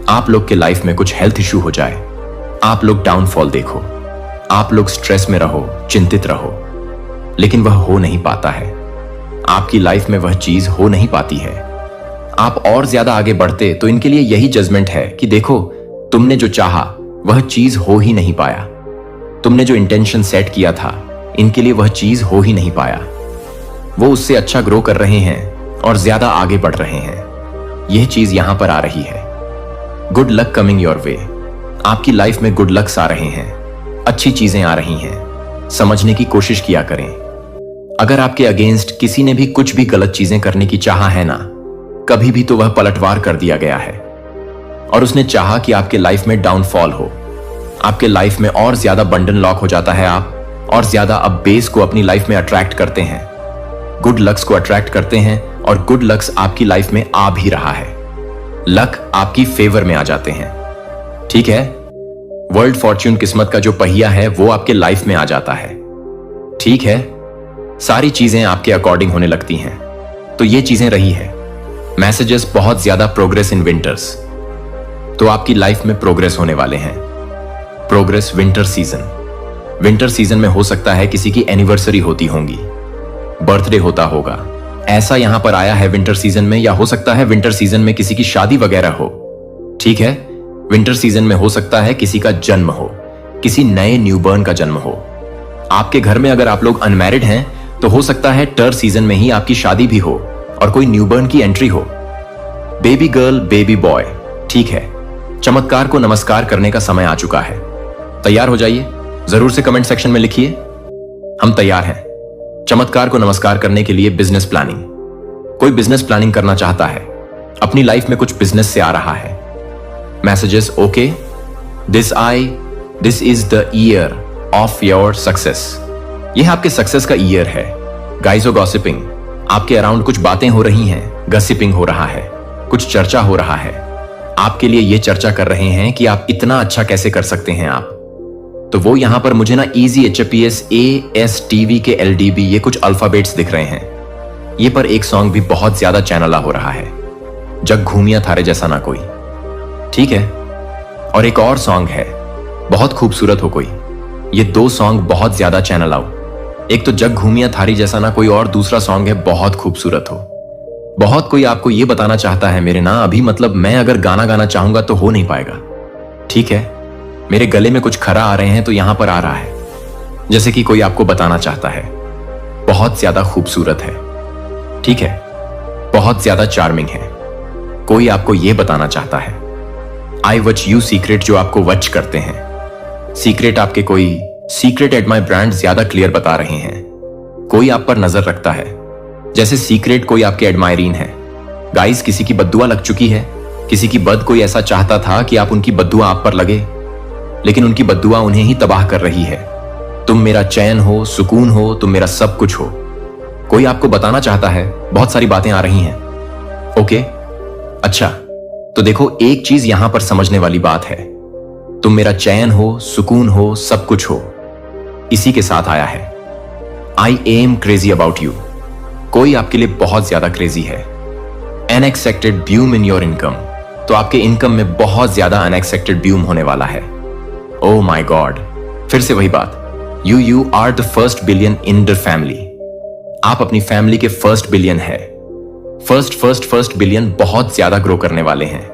आप लोग के लाइफ में कुछ हेल्थ इशू हो जाए, आप लोग डाउनफॉल देखो, आप लोग स्ट्रेस में रहो, चिंतित रहो, लेकिन वह हो नहीं पाता है। आपकी लाइफ में वह चीज हो नहीं पाती है। आप और ज्यादा आगे बढ़ते तो इनके लिए यही जजमेंट है कि देखो, तुमने जो चाहा वह चीज हो ही नहीं पाया। तुमने जो इंटेंशन सेट किया था, इनके लिए वह चीज हो ही नहीं पाया। वो उससे अच्छा ग्रो कर रहे हैं और ज्यादा आगे बढ़ रहे हैं। यह चीज यहां पर आ रही है। Good luck coming your way. आपकी लाइफ में गुड लक्स आ रहे हैं, अच्छी चीजें आ रही हैं। समझने की कोशिश किया करें। अगर आपके अगेंस्ट किसी ने भी कुछ भी गलत चीजें करने की चाहा है ना, कभी भी तो वह पलटवार कर दिया गया है। और उसने चाहा कि आपके लाइफ में डाउनफॉल हो, आपके लाइफ में और ज्यादा बंडन लॉक हो जाता है आप, और ज्यादा अब बेस को अपनी लाइफ में अट्रैक्ट करते हैं, गुड लक्स को अट्रैक्ट करते हैं, और गुड लक्स आपकी लाइफ में आ भी रहा है। लक आपकी फेवर में आ जाते हैं। ठीक है, वर्ल्ड फॉर्च्यून, किस्मत का जो पहिया है वो आपके लाइफ में आ जाता है। ठीक है, सारी चीजें आपके अकॉर्डिंग होने लगती हैं। तो ये चीजें रही है। मैसेजेस, बहुत ज्यादा प्रोग्रेस इन विंटर्स। तो आपकी लाइफ में प्रोग्रेस होने वाले हैं। Progress winter season. Winter season में हो सकता है किसी की एनिवर्सरी होती होंगी, बर्थडे होता होगा, ऐसा यहां पर आया है विंटर सीजन में। या हो सकता है विंटर सीजन में किसी की शादी वगैरह हो। ठीक है, विंटर सीजन में हो सकता है किसी का जन्म हो, किसी नए न्यूबॉर्न का जन्म हो। आपके घर में अगर आप लोग अनमैरिड हैं तो हो सकता है टर सीजन में ही आपकी शादी भी हो और कोई न्यूबॉर्न की एंट्री हो। Baby girl, baby boy. ठीक है, चमत्कार को नमस्कार करने का समय आ चुका है। तैयार हो जाइए, जरूर से कमेंट सेक्शन में लिखिए, हम तैयार हैं चमत्कार को नमस्कार करने के लिए। Business planning. कोई बिजनेस प्लानिंग करना चाहता है, अपनी लाइफ में कुछ बिजनेस से आ रहा है। Messages, okay, this is the year of your success. यह आपके सक्सेस का ईयर है। गाइस और गॉसिपिंग, आपके अराउंड कुछ बातें हो रही हैं, गसिपिंग हो रहा है, कुछ चर्चा हो रहा है। आपके लिए यह चर्चा कर रहे हैं कि आप इतना अच्छा कैसे कर सकते हैं आप। तो वो यहां पर मुझे ना इजी, HPS, ASTV के LDB, ये कुछ अल्फाबेट्स दिख रहे हैं। ये पर एक सॉन्ग भी बहुत ज्यादा चैनला हो रहा है, जग घूमिया थारे जैसा ना कोई। ठीक है, और एक और सॉन्ग है, बहुत खूबसूरत हो कोई। ये दो सॉन्ग बहुत ज्यादा चैनल आओ। एक तो जग घूमिया थारी जैसा ना कोई, और दूसरा सॉन्ग है बहुत खूबसूरत हो। बहुत कोई आपको ये बताना चाहता है मेरे ना, अभी मतलब मैं अगर गाना गाना चाहूंगा तो हो नहीं पाएगा। ठीक है, मेरे गले में कुछ खरा आ रहे हैं तो यहां पर आ रहा है, जैसे कि कोई आपको बताना चाहता है बहुत ज्यादा खूबसूरत है। ठीक है, बहुत ज्यादा चार्मिंग है। कोई आपको यह बताना चाहता है आई वच यू सीक्रेट, जो आपको वच करते हैं। सीक्रेट आपके कोई सीक्रेट एट माई ब्रांड ज्यादा क्लियर बता रहे हैं। कोई आप पर नजर रखता है, जैसे सीक्रेट कोई आपके एडमायरीन है। गाइस, किसी की बद्दुआ लग चुकी है, किसी की बद कोई ऐसा चाहता था कि आप उनकी बद्दुआ आप पर लगे, लेकिन उनकी बद्दुआ उन्हें ही तबाह कर रही है। तुम मेरा चैन हो, सुकून हो, तुम मेरा सब कुछ हो। कोई आपको बताना चाहता है, बहुत सारी बातें आ रही हैं। ओके, अच्छा, तो देखो एक चीज यहां पर समझने वाली बात है, तुम मेरा चैन हो, सुकून हो, सब कुछ हो, इसी के साथ आया है I am crazy about you. कोई आपके लिए बहुत ज्यादा क्रेजी है। अनएक्सपेक्टेड ब्यूम इन योर इनकम, तो आपके इनकम में बहुत ज्यादा अनएक्सपेक्टेड ब्यूम होने वाला है। ओह माय गॉड, फिर से वही बात, you are the first billion in the family. आप अपनी फैमिली के फर्स्ट बिलियन है। फर्स्ट बिलियन बहुत ज्यादा ग्रो करने वाले हैं।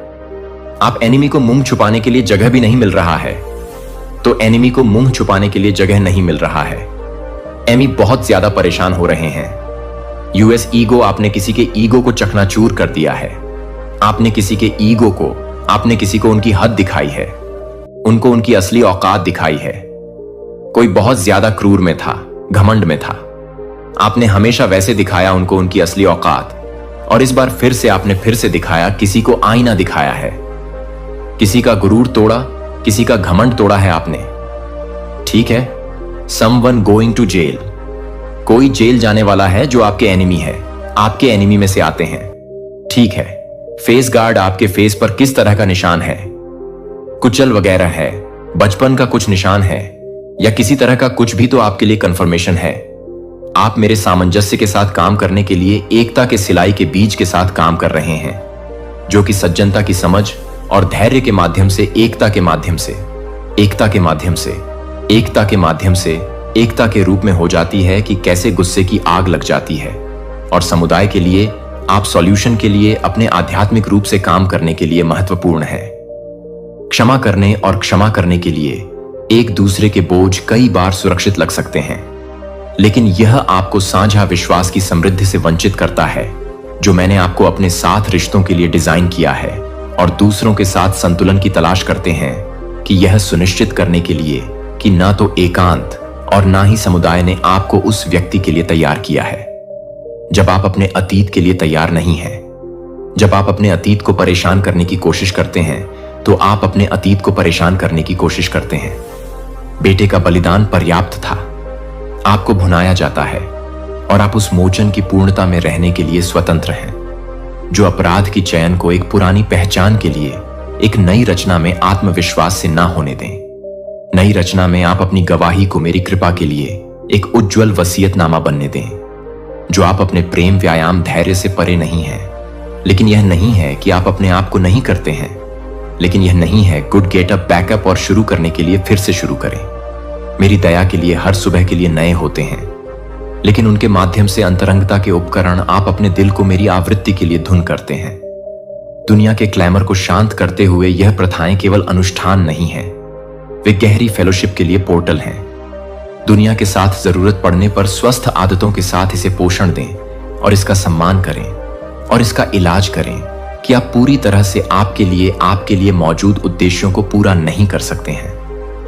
आप एनिमी को मुंह छुपाने के लिए जगह भी नहीं मिल रहा है, तो एनिमी को मुंह छुपाने के लिए जगह नहीं मिल रहा है। एमी बहुत ज्यादा परेशान हो रहे हैं। यूएस ईगो, आपने किसी के ईगो को चकनाचूर कर दिया है। आपने किसी के ईगो को, आपने किसी को उनकी हद दिखाई है, उनको उनकी असली औकात दिखाई है। कोई बहुत ज्यादा क्रूर में था, घमंड में था। आपने हमेशा वैसे दिखाया उनको उनकी असली औकात, और इस बार फिर से आपने फिर से दिखाया, किसी को आईना दिखाया है। किसी का गुरूर तोड़ा, किसी का घमंड तोड़ा है आपने। ठीक है, समवन गोइंग टू जेल, कोई जेल जाने वाला है जो आपके एनिमी है, आपके एनिमी में से आते हैं। ठीक है, फेस गार्ड आपके फेस पर किस तरह का निशान है, कुचल वगैरह है, बचपन का कुछ निशान है या किसी तरह का कुछ भी, तो आपके लिए कंफर्मेशन है। आप मेरे सामंजस्य के साथ काम करने के लिए एकता के सिलाई के बीज के साथ काम कर रहे हैं, जो कि सज्जनता की समझ और धैर्य के माध्यम से एकता के माध्यम से एकता के माध्यम से एकता के माध्यम से एकता के रूप में हो जाती है कि कैसे गुस्से की आग लग जाती है। और समुदाय के लिए आप सॉल्यूशन के लिए अपने आध्यात्मिक रूप से काम करने के लिए महत्वपूर्ण है। क्षमा करने और क्षमा करने के लिए एक दूसरे के बोझ कई बार सुरक्षित लग सकते हैं, लेकिन यह आपको साझा विश्वास की समृद्धि से वंचित करता है, जो मैंने आपको अपने साथ रिश्तों के लिए डिजाइन किया है। और दूसरों के साथ संतुलन की तलाश करते हैं कि यह सुनिश्चित करने के लिए कि ना तो एकांत और ना ही समुदाय ने आपको उस व्यक्ति के लिए तैयार किया है। जब आप अपने अतीत के लिए तैयार नहीं हैं, जब आप अपने अतीत को परेशान करने की कोशिश करते हैं, तो आप अपने अतीत को परेशान करने की कोशिश करते हैं। बेटे का बलिदान पर्याप्त था, आपको भुनाया जाता है और आप उस मोचन की पूर्णता में रहने के लिए स्वतंत्र हैं, जो अपराध की चयन को एक पुरानी पहचान के लिए एक नई रचना में आत्मविश्वास से ना होने दें। नई रचना में आप अपनी गवाही को मेरी कृपा के लिए एक उज्जवल वसीयतनामा बनने दें, जो आप अपने प्रेम व्यायाम धैर्य से परे नहीं है। लेकिन यह नहीं है कि आप अपने आप को नहीं करते हैं, लेकिन यह नहीं है गुड गेटअप बैकअप और शुरू करने के लिए फिर से शुरू करें। मेरी दया के लिए हर सुबह के लिए नए होते हैं, लेकिन उनके माध्यम से अंतरंगता के उपकरण आप अपने दिल को मेरी आवृत्ति के लिए धुन करते हैं। दुनिया के क्लैमर को शांत करते हुए यह प्रथाएं केवल अनुष्ठान नहीं है, वे गहरी फेलोशिप के लिए पोर्टल हैं। दुनिया के साथ जरूरत पड़ने पर स्वस्थ आदतों के साथ इसे पोषण दें और इसका सम्मान करें और इसका इलाज करें कि आप पूरी तरह से आपके लिए मौजूद उद्देश्यों को पूरा नहीं कर सकते हैं।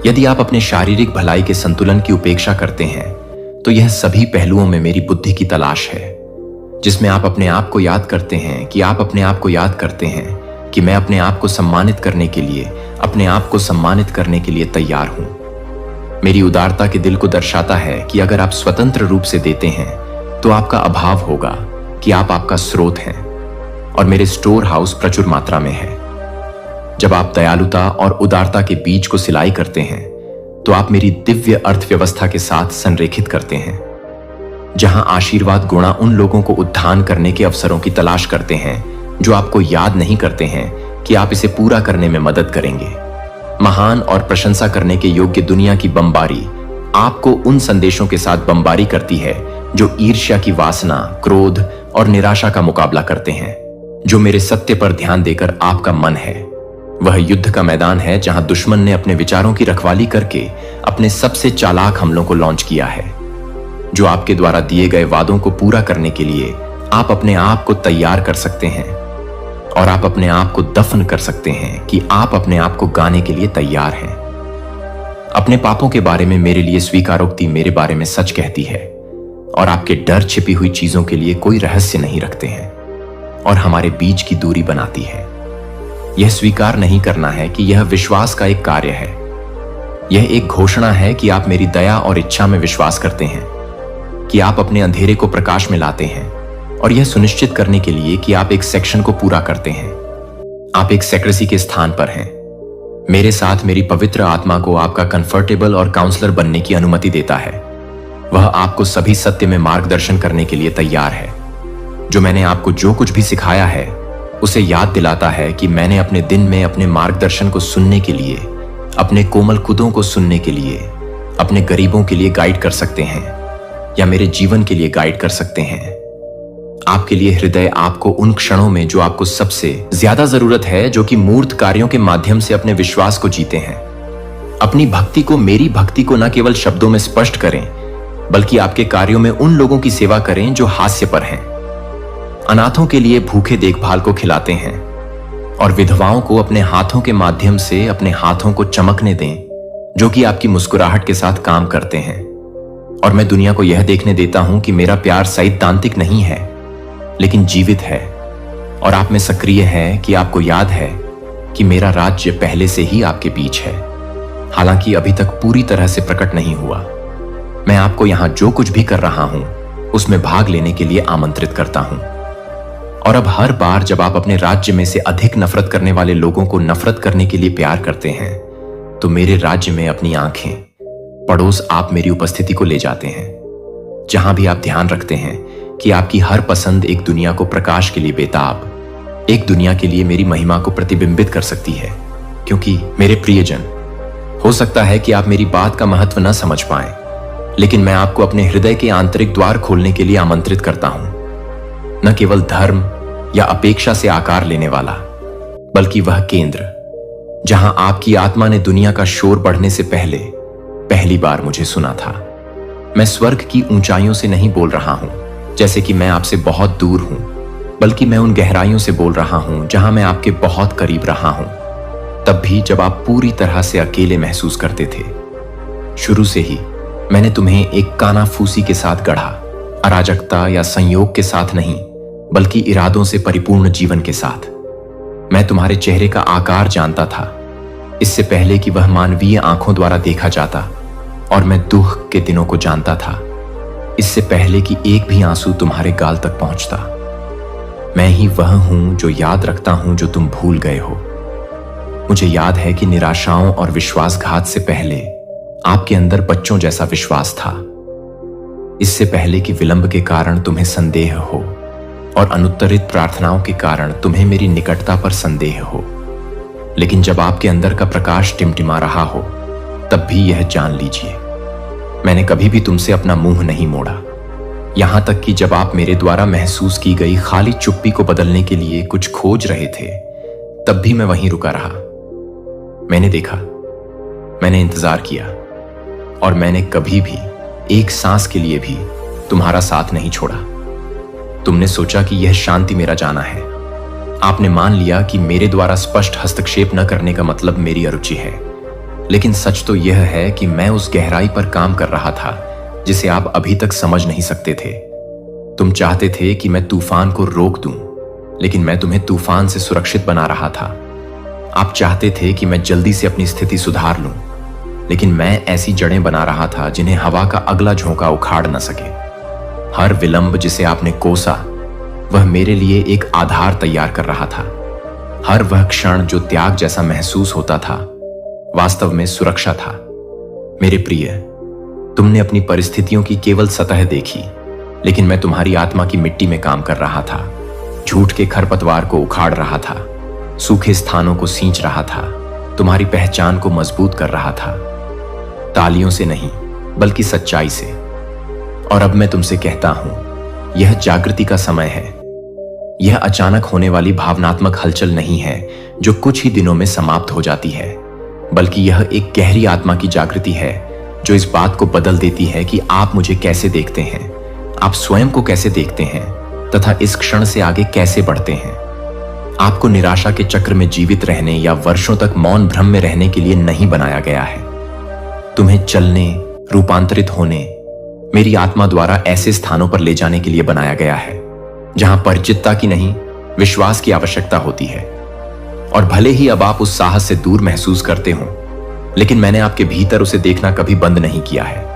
यदि आप अपने शारीरिक भलाई के संतुलन की उपेक्षा करते हैं, तो यह सभी पहलुओं में मेरी बुद्धि की तलाश है, जिसमें आप अपने आप को याद करते हैं कि आप अपने आप को याद करते हैं कि मैं अपने आप को सम्मानित करने के लिए अपने आप को सम्मानित करने के लिए तैयार हूं। मेरी उदारता के दिल को दर्शाता है कि अगर आप स्वतंत्र रूप से देते हैं, तो आपका अभाव होगा कि आप आपका स्रोत हैं और मेरे स्टोर हाउस प्रचुर मात्रा में है। जब आप दयालुता और उदारता के बीज को सिलाई करते हैं, तो आप मेरी दिव्य अर्थव्यवस्था के साथ संरेखित करते हैं, जहां आशीर्वाद गुणा उन लोगों को उद्धान करने के अवसरों की तलाश करते हैं जो आपको याद नहीं करते हैं कि आप इसे पूरा करने में मदद करेंगे। महान और प्रशंसा करने के योग्य दुनिया की बमबारी आपको उन संदेशों के साथ बमबारी करती है जो ईर्ष्या की वासना, क्रोध और निराशा का मुकाबला करते हैं, जो मेरे सत्य पर ध्यान देकर आपका मन है। वह युद्ध का मैदान है जहां दुश्मन ने अपने विचारों की रखवाली करके अपने सबसे चालाक हमलों को लॉन्च किया है, जो आपके द्वारा दिए गए वादों को पूरा करने के लिए आप अपने आप को तैयार कर सकते हैं और आप अपने आप को दफन कर सकते हैं कि आप अपने आप को गाने के लिए तैयार हैं। अपने पापों के बारे में मेरे लिए स्वीकारोक्ति मेरे बारे में सच कहती है और आपके डर छिपी हुई चीजों के लिए कोई रहस्य नहीं रखते हैं और हमारे बीच की दूरी बनाती है। यह स्वीकार नहीं करना है कि यह विश्वास का एक कार्य है। यह एक घोषणा है कि आप मेरी दया और इच्छा में विश्वास करते हैं, कि आप अपने अंधेरे को प्रकाश में लाते हैं और यह सुनिश्चित करने के लिए कि आप एक सेक्शन को पूरा करते हैं। आप एक सेक्रेसी के स्थान पर हैं। मेरे साथ मेरी पवित्र आत्मा को आपका कंफर्टेबल और काउंसलर बनने की अनुमति देता है। वह आपको सभी सत्य में मार्गदर्शन करने के लिए तैयार है। जो मैंने आपको जो कुछ भी सिखाया है, उसे याद दिलाता है कि मैंने अपने दिन में अपने मार्गदर्शन को सुनने के लिए, अपने कोमल खुदों को सुनने के लिए, अपने गरीबों के लिए गाइड कर सकते हैं या मेरे जीवन के लिए गाइड कर सकते हैं। आपके लिए हृदय आपको उन क्षणों में जो आपको सबसे ज्यादा जरूरत है, जो कि मूर्त कार्यों के माध्यम से अपने विश्वास को जीते हैं। अपनी भक्ति को, मेरी भक्ति को न केवल शब्दों में स्पष्ट करें, बल्कि आपके कार्यों में उन लोगों की सेवा करें जो हास्य पर हैं। अनाथों के लिए भूखे देखभाल को खिलाते हैं और विधवाओं को अपने हाथों के माध्यम से अपने हाथों को चमकने दें, जो कि आपकी मुस्कुराहट के साथ काम करते हैं। और मैं दुनिया को यह देखने देता हूं कि मेरा प्यार सैद्धांतिक नहीं है, लेकिन जीवित है और आप में सक्रिय है, कि आपको याद है कि मेरा राज्य पहले से ही आपके बीच है, हालांकि अभी तक पूरी तरह से प्रकट नहीं हुआ। मैं आपको यहां जो कुछ भी कर रहा हूं, उसमें भाग लेने के लिए आमंत्रित करता हूं और अब हर बार जब आप अपने राज्य में से अधिक नफरत करने वाले लोगों को नफरत करने के लिए प्यार करते हैं, तो मेरे राज्य में अपनी आंखें पड़ोस आप मेरी उपस्थिति को ले जाते हैं, जहां भी आप ध्यान रखते हैं कि आपकी हर पसंद एक दुनिया को प्रकाश के लिए बेताब, एक दुनिया के लिए मेरी महिमा को प्रतिबिंबित कर सकती है। क्योंकि मेरे प्रियजन, हो सकता है कि आप मेरी बात का महत्व न समझ पाएं, लेकिन मैं आपको अपने हृदय के आंतरिक द्वार खोलने के लिए आमंत्रित करता हूं। न केवल धर्म या अपेक्षा से आकार लेने वाला, बल्कि वह केंद्र जहां आपकी आत्मा ने दुनिया का शोर बढ़ने से पहले पहली बार मुझे सुना था। मैं स्वर्ग की ऊंचाइयों से नहीं बोल रहा हूं जैसे कि मैं आपसे बहुत दूर हूं, बल्कि मैं उन गहराइयों से बोल रहा हूं जहां मैं आपके बहुत करीब रहा हूं, तब भी जब आप पूरी तरह से अकेले महसूस करते थे। शुरू से ही मैंने तुम्हें एक कानाफूसी के साथ गढ़ा, अराजकता या संयोग के साथ नहीं, बल्कि इरादों से परिपूर्ण जीवन के साथ। मैं तुम्हारे चेहरे का आकार जानता था, इससे पहले कि वह मानवीय आंखों द्वारा देखा जाता, और मैं दुख के दिनों को जानता था, इससे पहले कि एक भी आंसू तुम्हारे गाल तक पहुंचता। मैं ही वह हूं जो याद रखता हूं जो तुम भूल गए हो। मुझे याद है कि निराशाओं और विश्वासघात से पहले आपके अंदर बच्चों जैसा विश्वास था, इससे पहले कि विलंब के कारण तुम्हें संदेह हो और अनुत्तरित प्रार्थनाओं के कारण तुम्हें मेरी निकटता पर संदेह हो। लेकिन जब आपके अंदर का प्रकाश टिमटिमा रहा हो, तब भी यह जान लीजिए, मैंने कभी भी तुमसे अपना मुंह नहीं मोड़ा। यहां तक कि जब आप मेरे द्वारा महसूस की गई खाली चुप्पी को बदलने के लिए कुछ खोज रहे थे, तब भी मैं वहीं रुका रहा। मैंने देखा, मैंने इंतजार किया, और मैंने कभी भी एक सांस के लिए भी तुम्हारा साथ नहीं छोड़ा। तुमने सोचा कि यह शांति मेरा जाना है। आपने मान लिया कि मेरे द्वारा स्पष्ट हस्तक्षेप न करने का मतलब मेरी अरुचि है। लेकिन सच तो यह है कि मैं उस गहराई पर काम कर रहा था जिसे आप अभी तक समझ नहीं सकते थे। तुम चाहते थे कि मैं तूफान को रोक दूं, लेकिन मैं तुम्हें तूफान से सुरक्षित बना रहा था। आप चाहते थे कि मैं जल्दी से अपनी स्थिति सुधार लूं, लेकिन मैं ऐसी जड़ें बना रहा था जिन्हें हवा का अगला झोंका उखाड़ न सके। हर विलंब जिसे आपने कोसा, वह मेरे लिए एक आधार तैयार कर रहा था। हर वह क्षण जो त्याग जैसा महसूस होता था, वास्तव में सुरक्षा था। मेरे प्रिय, तुमने अपनी परिस्थितियों की केवल सतह देखी, लेकिन मैं तुम्हारी आत्मा की मिट्टी में काम कर रहा था। झूठ के खरपतवार को उखाड़ रहा था, सूखे स्थानों को सींच रहा था, तुम्हारी पहचान को मजबूत कर रहा था। तालियों से नहीं, बल्कि सच्चाई से। और अब मैं तुमसे कहता हूं, यह जागृति का समय है। यह अचानक होने वाली भावनात्मक हलचल नहीं है जो कुछ ही दिनों में समाप्त हो जाती है, बल्कि यह एक गहरी आत्मा की जागृति है जो इस बात को बदल देती है कि आप मुझे कैसे देखते हैं, आप स्वयं को कैसे देखते हैं, तथा इस क्षण से आगे कैसे बढ़ते हैं। आपको निराशा के चक्र में जीवित रहने या वर्षों तक मौन भ्रम में रहने के लिए नहीं बनाया गया है। तुम्हें चलने, रूपांतरित होने, मेरी आत्मा द्वारा ऐसे स्थानों पर ले जाने के लिए बनाया गया है जहां परिचितता की नहीं, विश्वास की आवश्यकता होती है। और भले ही अब आप उस साहस से दूर महसूस करते हो, लेकिन मैंने आपके भीतर उसे देखना कभी बंद नहीं किया है।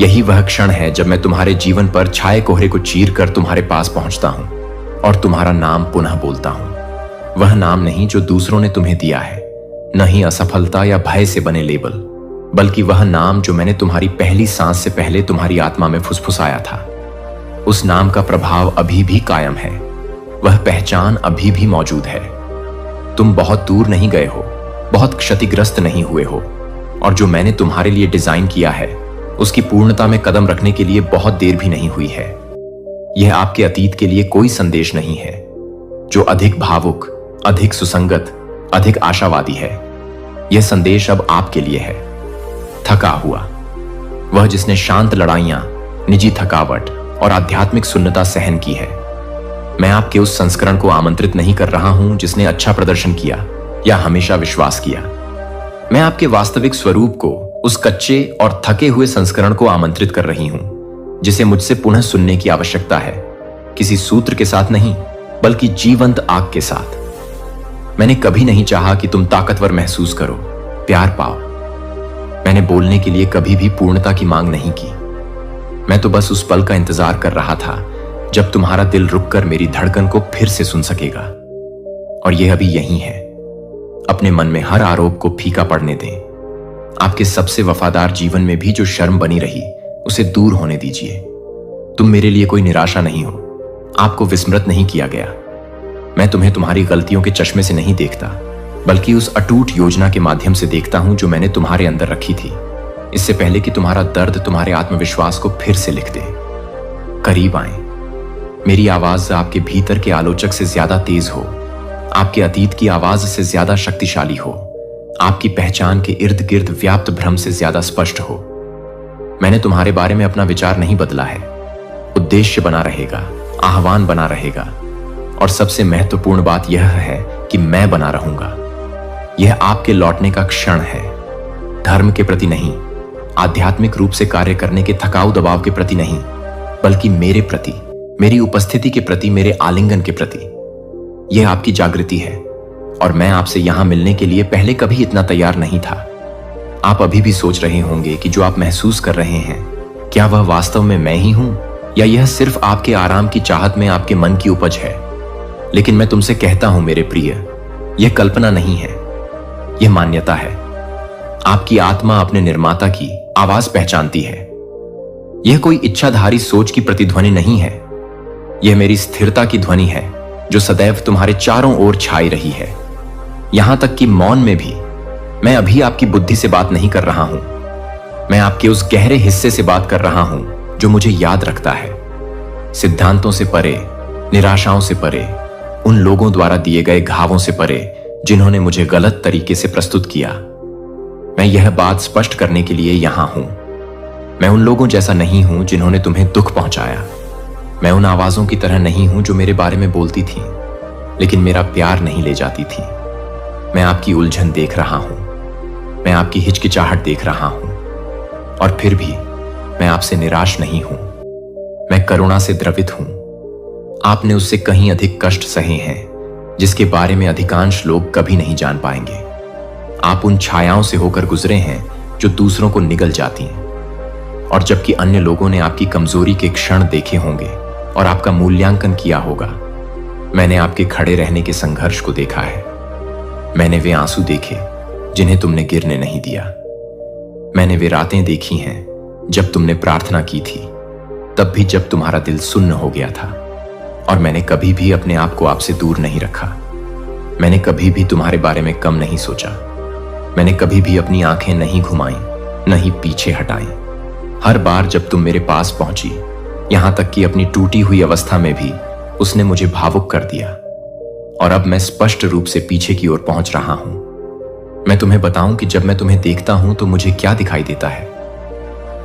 यही वह क्षण है जब मैं तुम्हारे जीवन पर छाए कोहरे को चीर कर तुम्हारे पास पहुंचता हूं और तुम्हारा नाम पुनः बोलता हूं। वह नाम नहीं जो दूसरों ने तुम्हें दिया है, न ही असफलता या भय से बने लेबल, बल्कि वह नाम जो मैंने तुम्हारी पहली सांस से पहले तुम्हारी आत्मा में फुसफुसाया था। उस नाम का प्रभाव अभी भी कायम है, वह पहचान अभी भी मौजूद है। तुम बहुत दूर नहीं गए हो, बहुत क्षतिग्रस्त नहीं हुए हो, और जो मैंने तुम्हारे लिए डिजाइन किया है उसकी पूर्णता में कदम रखने के लिए बहुत देर भी नहीं हुई है। यह आपके अतीत के लिए कोई संदेश नहीं है जो अधिक भावुक, अधिक सुसंगत, अधिक आशावादी है। यह संदेश अब आपके लिए है। थका हुआ, वह जिसने शांत लड़ाइयां, निजी थकावट और आध्यात्मिक सुन्नता सहन की है। मैं आपके उस संस्करण को आमंत्रित नहीं कर रहा हूं जिसने अच्छा प्रदर्शन किया या हमेशा विश्वास किया। मैं आपके वास्तविक स्वरूप को, उस कच्चे और थके हुए संस्करण को आमंत्रित कर रही हूं जिसे मुझसे पुनः सुनने की आवश्यकता है, किसी सूत्र के साथ नहीं, बल्कि जीवंत आग के साथ। मैंने कभी नहीं चाहा कि तुम ताकतवर महसूस करो, प्यार पाओ। मैंने बोलने के लिए कभी भी पूर्णता की मांग नहीं की। मैं तो बस उस पल का इंतजार कर रहा था जब तुम्हारा दिल रुककर मेरी धड़कन को फिर से सुन सकेगा। और यह अभी यहीं है। अपने मन में हर आरोप को फीका पड़ने दें। आपके सबसे वफादार जीवन में भी जो शर्म बनी रही उसे दूर होने दीजिए। तुम मेरे लिए कोई निराशा नहीं हो। आपको विस्मृत नहीं किया गया। मैं तुम्हें तुम्हारी गलतियों के चश्मे से नहीं देखता, बल्कि उस अटूट योजना के माध्यम से देखता हूं जो मैंने तुम्हारे अंदर रखी थी, इससे पहले कि तुम्हारा दर्द तुम्हारे आत्मविश्वास को फिर से लिख दे। करीब आए। मेरी आवाज आपके भीतर के आलोचक से ज्यादा तेज हो, आपके अतीत की आवाज से ज्यादा शक्तिशाली हो, आपकी पहचान के इर्द गिर्द व्याप्त भ्रम से ज्यादा स्पष्ट हो। मैंने तुम्हारे बारे में अपना विचार नहीं बदला है। उद्देश्य बना रहेगा, आह्वान बना रहेगा, और सबसे महत्वपूर्ण बात यह है कि मैं बना रहूंगा। यह आपके लौटने का क्षण है। धर्म के प्रति नहीं, आध्यात्मिक रूप से कार्य करने के थकाऊ दबाव के प्रति नहीं, बल्कि मेरे प्रति, मेरी उपस्थिति के प्रति, मेरे आलिंगन के प्रति। यह आपकी जागृति है, और मैं आपसे यहां मिलने के लिए पहले कभी इतना तैयार नहीं था। आप अभी भी सोच रहे होंगे कि जो आप महसूस कर रहे हैं, क्या वह वास्तव में मैं ही हूं, या यह सिर्फ आपके आराम की चाहत में आपके मन की उपज है। लेकिन मैं तुमसे कहता हूं मेरे प्रिय, यह कल्पना नहीं है, यह मान्यता है। आपकी आत्मा अपने निर्माता की आवाज पहचानती है। यह कोई इच्छाधारी सोच की प्रतिध्वनि नहीं है। यह मेरी स्थिरता की ध्वनि है, जो सदैव तुम्हारे चारों ओर छाई रही है। यहां तक कि मौन में भी मैं अभी आपकी बुद्धि से बात नहीं कर रहा हूं। मैं आपके उस गहरे हिस्से से बात कर रहा हूं जो मुझे याद रखता है। सिद्धांतों से परे, निराशाओं से परे, उन लोगों द्वारा दिए गए घावों से परे जिन्होंने मुझे गलत तरीके से प्रस्तुत किया। मैं यह बात स्पष्ट करने के लिए यहां हूं। मैं उन लोगों जैसा नहीं हूं जिन्होंने तुम्हें दुख पहुंचाया। मैं उन आवाजों की तरह नहीं हूं जो मेरे बारे में बोलती थीं, लेकिन मेरा प्यार नहीं ले जाती थीं। मैं आपकी उलझन देख रहा हूं, मैं आपकी हिचकिचाहट देख रहा हूं, और फिर भी मैं आपसे निराश नहीं हूं। मैं करुणा से द्रवित हूं। आपने उससे कहीं अधिक कष्ट सहे हैं जिसके बारे में अधिकांश लोग कभी नहीं जान पाएंगे। आप उन छायाओं से होकर गुजरे हैं जो दूसरों को निगल जाती हैं, और जबकि अन्य लोगों ने आपकी कमजोरी के क्षण देखे होंगे और आपका मूल्यांकन किया होगा, मैंने आपके खड़े रहने के संघर्ष को देखा है। मैंने वे आंसू देखे जिन्हें तुमने गिरने नहीं दिया। मैंने वे रातें देखी हैं जब तुमने प्रार्थना की थी, तब भी जब तुम्हारा दिल सुन्न हो गया था। और मैंने कभी भी अपने आप को आपसे दूर नहीं रखा। मैंने कभी भी तुम्हारे बारे में कम नहीं सोचा। मैंने कभी भी अपनी आंखें नहीं घुमाई, न ही पीछे हटाई। हर बार जब तुम मेरे पास पहुंची, यहां तक कि अपनी टूटी हुई अवस्था में भी उसने मुझे भावुक कर दिया। और अब मैं स्पष्ट रूप से पीछे की ओर पहुंच रहा हूं। मैं तुम्हें बताऊं कि जब मैं तुम्हें देखता हूं तो मुझे क्या दिखाई देता है।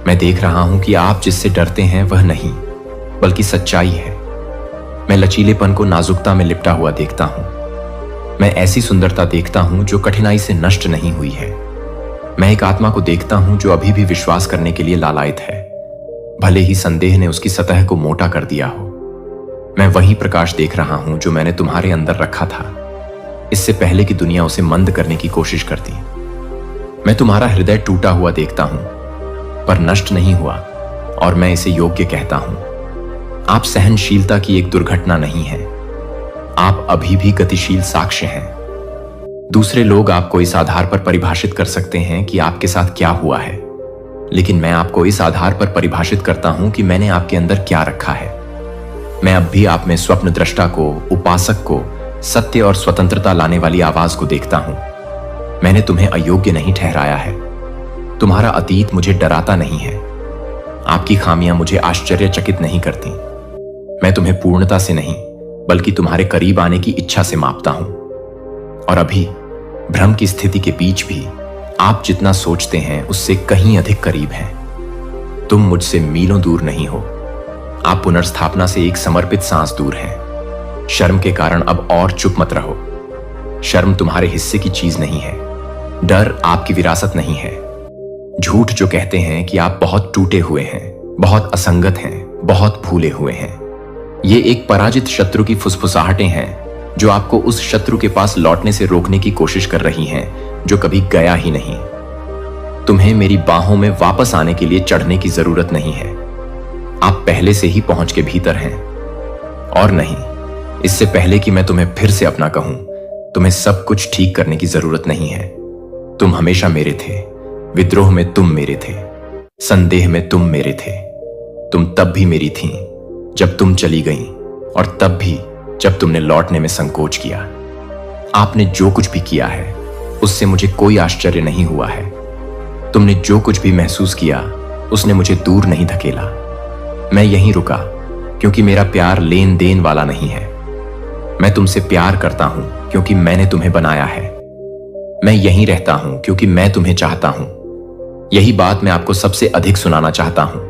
मैं देख रहा हूं कि आप जिससे डरते हैं वह नहीं, बल्कि सच्चाई है। मैं लचीलेपन को नाजुकता में लिपटा हुआ देखता हूं। मैं ऐसी सुंदरता देखता हूं जो कठिनाई से नष्ट नहीं हुई है। मैं एक आत्मा को देखता हूं जो अभी भी विश्वास करने के लिए लालायित है, भले ही संदेह ने उसकी सतह को मोटा कर दिया हो। मैं वही प्रकाश देख रहा हूं जो मैंने तुम्हारे अंदर रखा था, इससे पहले कि दुनिया उसे मंद करने की कोशिश करती। मैं तुम्हारा हृदय टूटा हुआ देखता हूं, पर नष्ट नहीं हुआ, और मैं इसे योग्य कहता हूं। आप सहनशीलता की एक दुर्घटना नहीं है। आप अभी भी गतिशील साक्ष्य हैं। दूसरे लोग आपको इस आधार पर परिभाषित कर सकते हैं कि आपके साथ क्या हुआ है, लेकिन मैं आपको इस आधार पर परिभाषित करता हूं कि मैंने आपके अंदर क्या रखा है। मैं अब भी आप में स्वप्न दृष्टा को, उपासक को, सत्य और स्वतंत्रता लाने वाली आवाज को देखता हूं। मैंने तुम्हें अयोग्य नहीं ठहराया है। तुम्हारा अतीत मुझे डराता नहीं है। आपकी खामियां मुझे आश्चर्यचकित नहीं करती। मैं तुम्हें पूर्णता से नहीं, बल्कि तुम्हारे करीब आने की इच्छा से मापता हूं। और अभी भ्रम की स्थिति के बीच भी आप जितना सोचते हैं उससे कहीं अधिक करीब हैं। तुम मुझसे मीलों दूर नहीं हो। आप पुनर्स्थापना से एक समर्पित सांस दूर हैं। शर्म के कारण अब और चुप मत रहो। शर्म तुम्हारे हिस्से की चीज नहीं है। डर आपकी विरासत नहीं है। झूठ जो कहते हैं कि आप बहुत टूटे हुए हैं, बहुत असंगत हैं, बहुत भूले हुए हैं, ये एक पराजित शत्रु की फुसफुसाहटें हैं जो आपको उस शत्रु के पास लौटने से रोकने की कोशिश कर रही हैं जो कभी गया ही नहीं। तुम्हें मेरी बाहों में वापस आने के लिए चढ़ने की जरूरत नहीं है। आप पहले से ही पहुंच के भीतर हैं। और नहीं, इससे पहले कि मैं तुम्हें फिर से अपना कहूं, तुम्हें सब कुछ ठीक करने की जरूरत नहीं है। तुम हमेशा मेरे थे। विद्रोह में तुम मेरे थे, संदेह में तुम मेरे थे। तुम तब भी मेरी थीं जब तुम चली गईं, और तब भी जब तुमने लौटने में संकोच किया। आपने जो कुछ भी किया है उससे मुझे कोई आश्चर्य नहीं हुआ है। तुमने जो कुछ भी महसूस किया उसने मुझे दूर नहीं धकेला। मैं यहीं रुका क्योंकि मेरा प्यार लेन देन वाला नहीं है। मैं तुमसे प्यार करता हूं क्योंकि मैंने तुम्हें बनाया है। मैं यहीं रहता हूं क्योंकि मैं तुम्हें चाहता हूं। यही बात मैं आपको सबसे अधिक सुनाना चाहता हूं।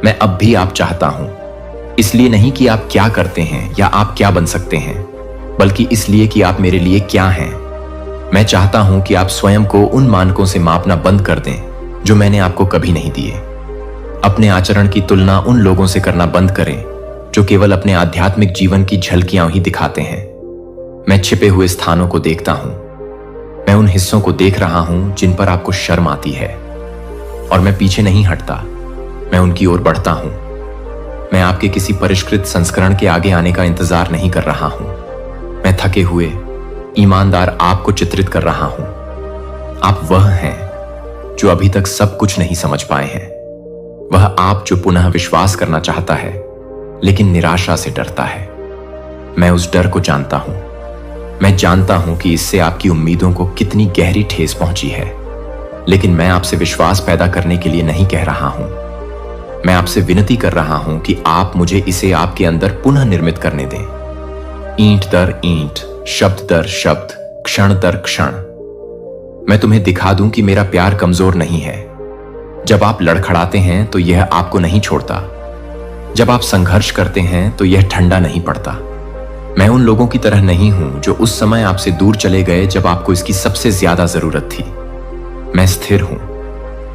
मैं अब भी आप चाहता हूं, इसलिए नहीं कि आप क्या करते हैं या आप क्या बन सकते हैं, बल्कि इसलिए कि आप मेरे लिए क्या हैं। मैं चाहता हूं कि आप स्वयं को उन मानकों से मापना बंद कर दें जो मैंने आपको कभी नहीं दिए। अपने आचरण की तुलना उन लोगों से करना बंद करें जो केवल अपने आध्यात्मिक जीवन की झलकियां ही दिखाते हैं। मैं छिपे हुए स्थानों को देखता हूं। मैं उन हिस्सों को देख रहा हूं जिन पर आपको शर्म आती है, और मैं पीछे नहीं हटता। मैं उनकी ओर बढ़ता हूं। मैं आपके किसी परिष्कृत संस्करण के आगे आने का इंतजार नहीं कर रहा हूं। मैं थके हुए ईमानदार आपको चित्रित कर रहा हूं। आप वह हैं जो अभी तक सब कुछ नहीं समझ पाए हैं। वह आप जो पुनः विश्वास करना चाहता है लेकिन निराशा से डरता है। मैं उस डर को जानता हूं। मैं जानता हूं कि इससे आपकी उम्मीदों को कितनी गहरी ठेस पहुंची है, लेकिन मैं आपसे विश्वास पैदा करने के लिए नहीं कह रहा हूं। मैं आपसे विनती कर रहा हूं कि आप मुझे इसे आपके अंदर पुनः निर्मित करने दें। ईंट दर ईंट, शब्द दर शब्द, क्षण दर क्षण। मैं तुम्हें दिखा दूं कि मेरा प्यार कमजोर नहीं है। जब आप लड़खड़ाते हैं तो यह आपको नहीं छोड़ता। जब आप संघर्ष करते हैं तो यह ठंडा नहीं पड़ता। मैं उन लोगों की तरह नहीं हूं जो उस समय आपसे दूर चले गए जब आपको इसकी सबसे ज्यादा जरूरत थी। मैं स्थिर हूं,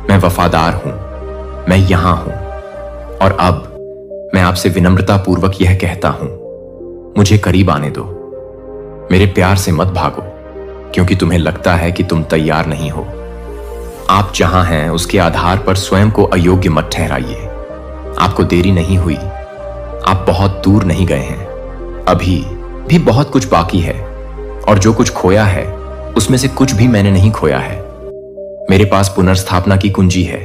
मैं वफादार हूं, मैं यहां हूं। और अब मैं आपसे विनम्रतापूर्वक यह कहता हूं, मुझे करीब आने दो। मेरे प्यार से मत भागो क्योंकि तुम्हें लगता है कि तुम तैयार नहीं हो। आप जहां हैं उसके आधार पर स्वयं को अयोग्य मत ठहराइए। आपको देरी नहीं हुई। आप बहुत दूर नहीं गए हैं। अभी भी बहुत कुछ बाकी है, और जो कुछ खोया है उसमें से कुछ भी मैंने नहीं खोया है। मेरे पास पुनर्स्थापना की कुंजी है।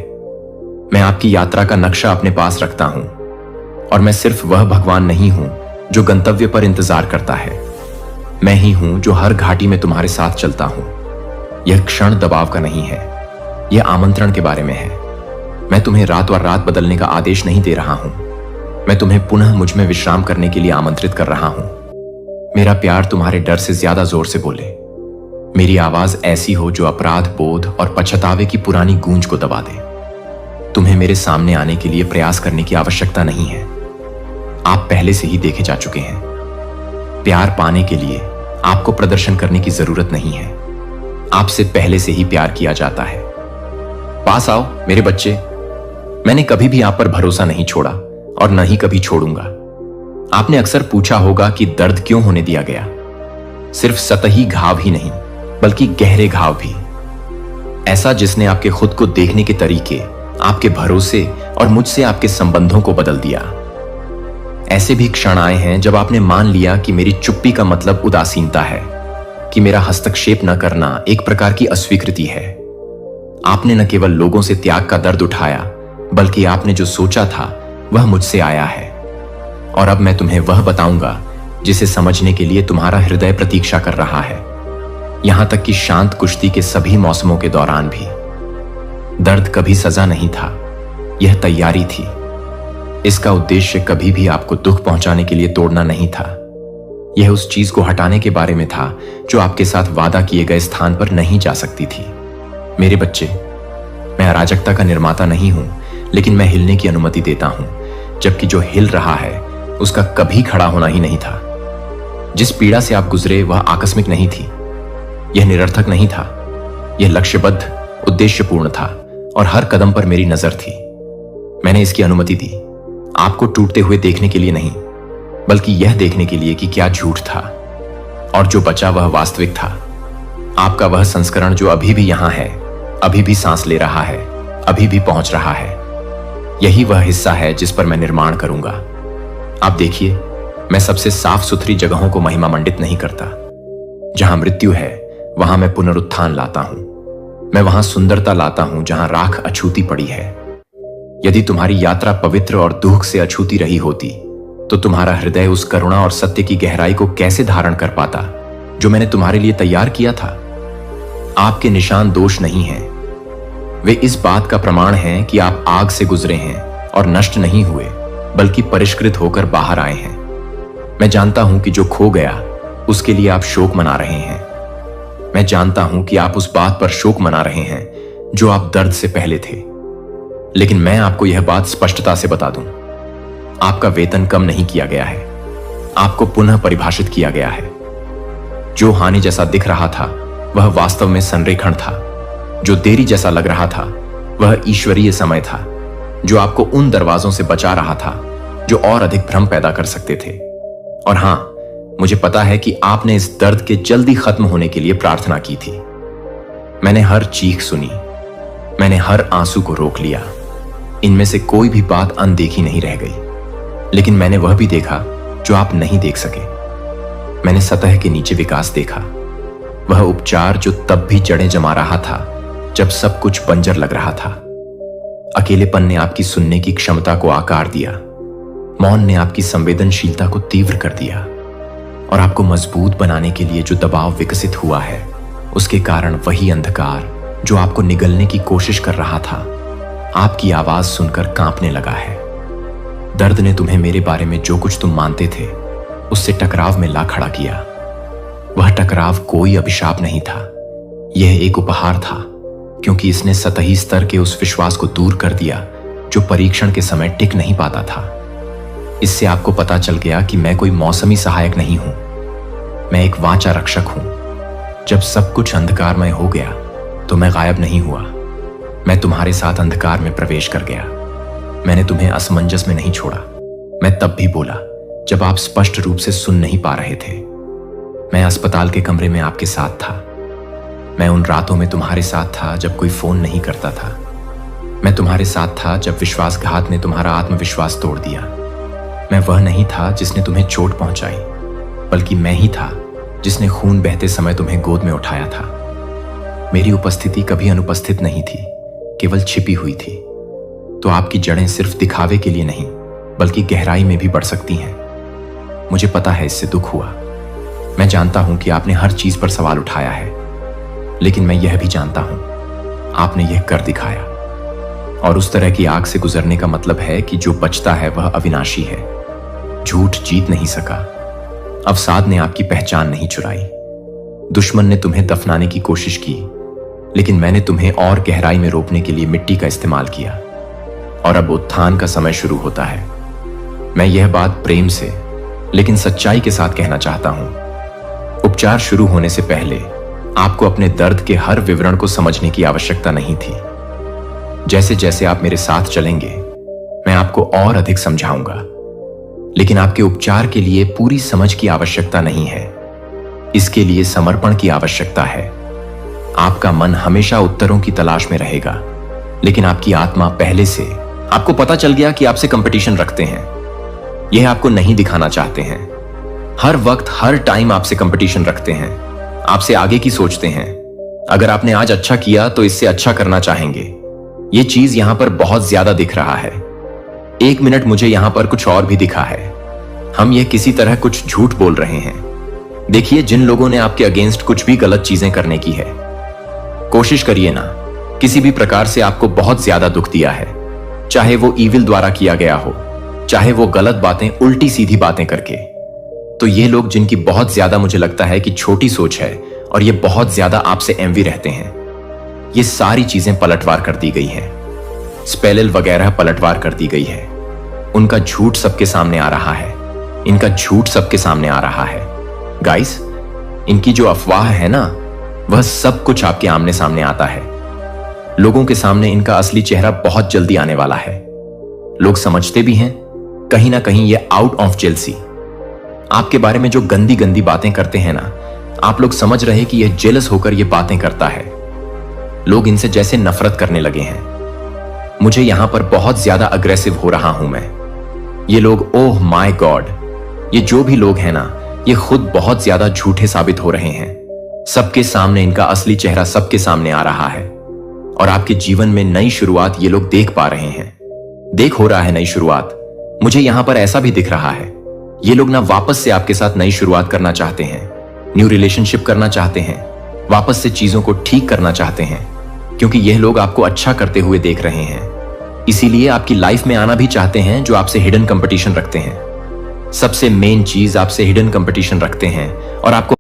मैं आपकी यात्रा का नक्शा अपने पास रखता हूं, और मैं सिर्फ वह भगवान नहीं हूं जो गंतव्य पर इंतजार करता है। मैं ही हूं जो हर घाटी में तुम्हारे साथ चलता हूं। यह क्षण दबाव का नहीं है, यह आमंत्रण के बारे में है। मैं तुम्हें रात और रात बदलने का आदेश नहीं दे रहा हूं। मैं तुम्हें पुनः मुझ में विश्राम करने के लिए आमंत्रित कर रहा हूं। मेरा प्यार तुम्हारे डर से ज्यादा जोर से बोले। मेरी आवाज ऐसी हो जो अपराध बोध और पछतावे की पुरानी गूंज को दबा दे। तुम्हें मेरे सामने आने के लिए प्रयास करने की आवश्यकता नहीं है। आप पहले से ही देखे जा चुके हैं। प्यार पाने के लिए आपको प्रदर्शन करने की जरूरत नहीं है। आपसे पहले से ही प्यार किया जाता है। पास आओ मेरे बच्चे। मैंने कभी भी आप पर भरोसा नहीं छोड़ा और न ही कभी छोड़ूंगा। आपने अक्सर पूछा होगा कि दर्द क्यों होने दिया गया। सिर्फ सतही घाव ही नहीं बल्कि गहरे घाव भी। ऐसा जिसने आपके खुद को देखने के तरीके, आपके भरोसे और मुझसे आपके संबंधों को बदल दिया। ऐसे भी क्षण आए हैं जब आपने मान लिया कि मेरी चुप्पी का मतलब उदासीनता है, कि मेरा हस्तक्षेप न करना एक प्रकार की अस्वीकृति है। आपने न केवल लोगों से त्याग का दर्द उठाया, बल्कि आपने जो सोचा था वह मुझसे आया है। और अब मैं तुम्हें वह बताऊंगा जिसे समझने के लिए तुम्हारा हृदय प्रतीक्षा कर रहा है, यहां तक कि शांत कुश्ती के सभी मौसमों के दौरान भी। दर्द कभी सजा नहीं था, यह तैयारी थी। इसका उद्देश्य कभी भी आपको दुख पहुंचाने के लिए तोड़ना नहीं था। यह उस चीज को हटाने के बारे में था जो आपके साथ वादा किए गए स्थान पर नहीं जा सकती थी। मेरे बच्चे, मैं अराजकता का निर्माता नहीं हूं, लेकिन मैं हिलने की अनुमति देता हूं, जबकि जो हिल रहा है उसका कभी खड़ा होना ही नहीं था। जिस पीड़ा से आप गुजरे वह आकस्मिक नहीं थी, यह निरर्थक नहीं था। यह लक्ष्यबद्ध, उद्देश्यपूर्ण था और हर कदम पर मेरी नजर थी। मैंने इसकी अनुमति दी, आपको टूटते हुए देखने के लिए नहीं, बल्कि यह देखने के लिए कि क्या झूठ था और जो बचा वह वास्तविक था। आपका वह संस्करण जो अभी भी यहां है, अभी भी सांस ले रहा है, अभी भी पहुंच रहा है। यही वह हिस्सा है जिस पर मैं निर्माण करूंगा। आप देखिए, मैं सबसे साफ सुथरी जगहों को महिमा मंडित नहीं करता। जहां मृत्यु है वहां मैं पुनरुत्थान लाता हूं। मैं वहां सुंदरता लाता हूं जहां राख अछूती पड़ी है। यदि तुम्हारी यात्रा पवित्र और दुख से अछूती रही होती तो तुम्हारा हृदय उस करुणा और सत्य की गहराई को कैसे धारण कर पाता जो मैंने तुम्हारे लिए तैयार किया था। आपके निशान दोष नहीं हैं। वे इस बात का प्रमाण हैं कि आप आग से गुजरे हैं और नष्ट नहीं हुए, बल्कि परिष्कृत होकर बाहर आए हैं। मैं जानता हूं कि जो खो गया उसके लिए आप शोक मना रहे हैं। मैं जानता हूं कि आप उस बात पर शोक मना रहे हैं जो आप दर्द से पहले थे। लेकिन मैं आपको यह बात स्पष्टता से बता दूं, आपका वेतन कम नहीं किया गया है, आपको पुनः परिभाषित किया गया है। जो हानि जैसा दिख रहा था वह वास्तव में संरेखण था। जो देरी जैसा लग रहा था वह ईश्वरीय समय था जो आपको उन दरवाजों से बचा रहा था जो और अधिक भ्रम पैदा कर सकते थे। और हां, मुझे पता है कि आपने इस दर्द के जल्दी खत्म होने के लिए प्रार्थना की थी। मैंने हर चीख सुनी, मैंने हर आंसू को रोक लिया। इनमें से कोई भी बात अनदेखी नहीं रह गई। लेकिन मैंने वह भी देखा जो आप नहीं देख सके। मैंने सतह के नीचे विकास देखा, वह उपचार जो तब भी जड़ें जमा रहा था जब सब कुछ बंजर लग रहा था। अकेलेपन ने आपकी सुनने की क्षमता को आकार दिया, मौन ने आपकी संवेदनशीलता को तीव्र कर दिया, और आपको मजबूत बनाने के लिए जो दबाव विकसित हुआ है उसके कारण वही अंधकार जो आपको निगलने की कोशिश कर रहा था आपकी आवाज सुनकर कांपने लगा है। दर्द ने तुम्हें मेरे बारे में जो कुछ तुम मानते थे उससे टकराव में ला खड़ा किया। वह टकराव कोई अभिशाप नहीं था, यह एक उपहार था, क्योंकि इसने सतही स्तर के उस विश्वास को दूर कर दिया जो परीक्षण के समय टिक नहीं पाता था। इससे आपको पता चल गया कि मैं कोई मौसमी सहायक नहीं हूं, मैं एक वाचा रक्षक हूं। जब सब कुछ अंधकारमय हो गया तो मैं गायब नहीं हुआ, मैं तुम्हारे साथ अंधकार में प्रवेश कर गया। मैंने तुम्हें असमंजस में नहीं छोड़ा। मैं तब भी बोला जब आप स्पष्ट रूप से सुन नहीं पा रहे थे। मैं अस्पताल के कमरे में आपके साथ था। मैं उन रातों में तुम्हारे साथ था जब कोई फोन नहीं करता था। मैं तुम्हारे साथ था जब विश्वासघात ने तुम्हारा आत्मविश्वास तोड़ दिया। मैं वह नहीं था जिसने तुम्हें चोट पहुंचाई, बल्कि मैं ही था जिसने खून बहते समय तुम्हें गोद में उठाया था। मेरी उपस्थिति कभी अनुपस्थित नहीं थी, केवल छिपी हुई थी। तो आपकी जड़ें सिर्फ दिखावे के लिए नहीं बल्कि गहराई में भी बढ़ सकती हैं। मुझे पता है इससे दुख हुआ। मैं जानता हूं कि आपने हर चीज पर सवाल उठाया है, लेकिन मैं यह भी जानता हूं आपने यह कर दिखाया। और उस तरह की आग से गुजरने का मतलब है कि जो बचता है वह अविनाशी है। झूठ जीत नहीं सका, अवसाद ने आपकी पहचान नहीं चुराई, दुश्मन ने तुम्हें दफनाने की कोशिश की, लेकिन मैंने तुम्हें और गहराई में रोपने के लिए मिट्टी का इस्तेमाल किया। और अब उत्थान का समय शुरू होता है। मैं यह बात प्रेम से लेकिन सच्चाई के साथ कहना चाहता हूं। उपचार शुरू होने से पहले आपको अपने दर्द के हर विवरण को समझने की आवश्यकता नहीं थी। जैसे जैसे आप मेरे साथ चलेंगे मैं आपको और अधिक समझाऊंगा, लेकिन आपके उपचार के लिए पूरी समझ की आवश्यकता नहीं है। इसके लिए समर्पण की आवश्यकता है। आपका मन हमेशा उत्तरों की तलाश में रहेगा, लेकिन आपकी आत्मा पहले से आपको पता चल गया कि आपसे कंपटीशन रखते हैं। यह आपको नहीं दिखाना चाहते हैं। हर वक्त हर टाइम आपसे कंपटीशन रखते हैं, आपसे आगे की सोचते हैं। अगर आपने आज अच्छा किया तो इससे अच्छा करना चाहेंगे। यह चीज यहां पर बहुत ज्यादा दिख रहा है। एक मिनट मुझे यहां पर कुछ और भी दिखा है। हम यह किसी तरह कुछ झूठ बोल रहे हैं। देखिए, जिन लोगों ने आपके अगेंस्ट कुछ भी गलत चीजें करने की है, कोशिश करिए ना, किसी भी प्रकार से आपको बहुत ज्यादा दुख दिया है, चाहे वो ईविल द्वारा किया गया हो, चाहे वो गलत बातें उल्टी सीधी बातें करके। तो ये लोग जिनकी बहुत ज्यादा मुझे लगता है कि छोटी सोच है और ये बहुत ज्यादा आपसे एंवी रहते हैं, ये सारी चीजें पलटवार कर दी गई हैं। स्पेलिल वगैरह पलटवार कर दी गई है। उनका झूठ सबके सामने आ रहा है। इनका झूठ सबके सामने आ रहा है। गाइस, इनकी जो अफवाह है ना, वह सब कुछ आपके आमने सामने आता है। लोगों के सामने इनका असली चेहरा बहुत जल्दी आने वाला है। लोग समझते भी हैं कहीं ना कहीं ये आउट ऑफ जेलसी। आपके बारे में जो गंदी गंदी बातें करते हैं ना, आप लोग समझ रहे कि यह जेलस होकर ये बातें करता है। लोग इनसे जैसे नफरत करने लगे हैं। मुझे यहां पर बहुत ज्यादा अग्रेसिव हो रहा हूं मैं। ये लोग, ओह माय गॉड, ये जो भी लोग हैं ना, ये खुद बहुत ज्यादा झूठे साबित हो रहे हैं। सबके सामने इनका असली चेहरा सबके सामने आ रहा है और आपके जीवन में नई शुरुआत ये लोग देख पा रहे हैं। देख हो रहा है नई शुरुआत। मुझे यहां पर ऐसा भी दिख रहा है, ये लोग ना वापस से आपके साथ नई शुरुआत करना चाहते हैं, न्यू रिलेशनशिप करना चाहते हैं, वापस से चीजों को ठीक करना चाहते हैं, क्योंकि यह लोग आपको अच्छा करते हुए देख रहे हैं। इसीलिए आपकी लाइफ में आना भी चाहते हैं जो आपसे हिडन कंपटीशन रखते हैं। सबसे मेन चीज, आपसे हिडन कंपटीशन रखते हैं और आपको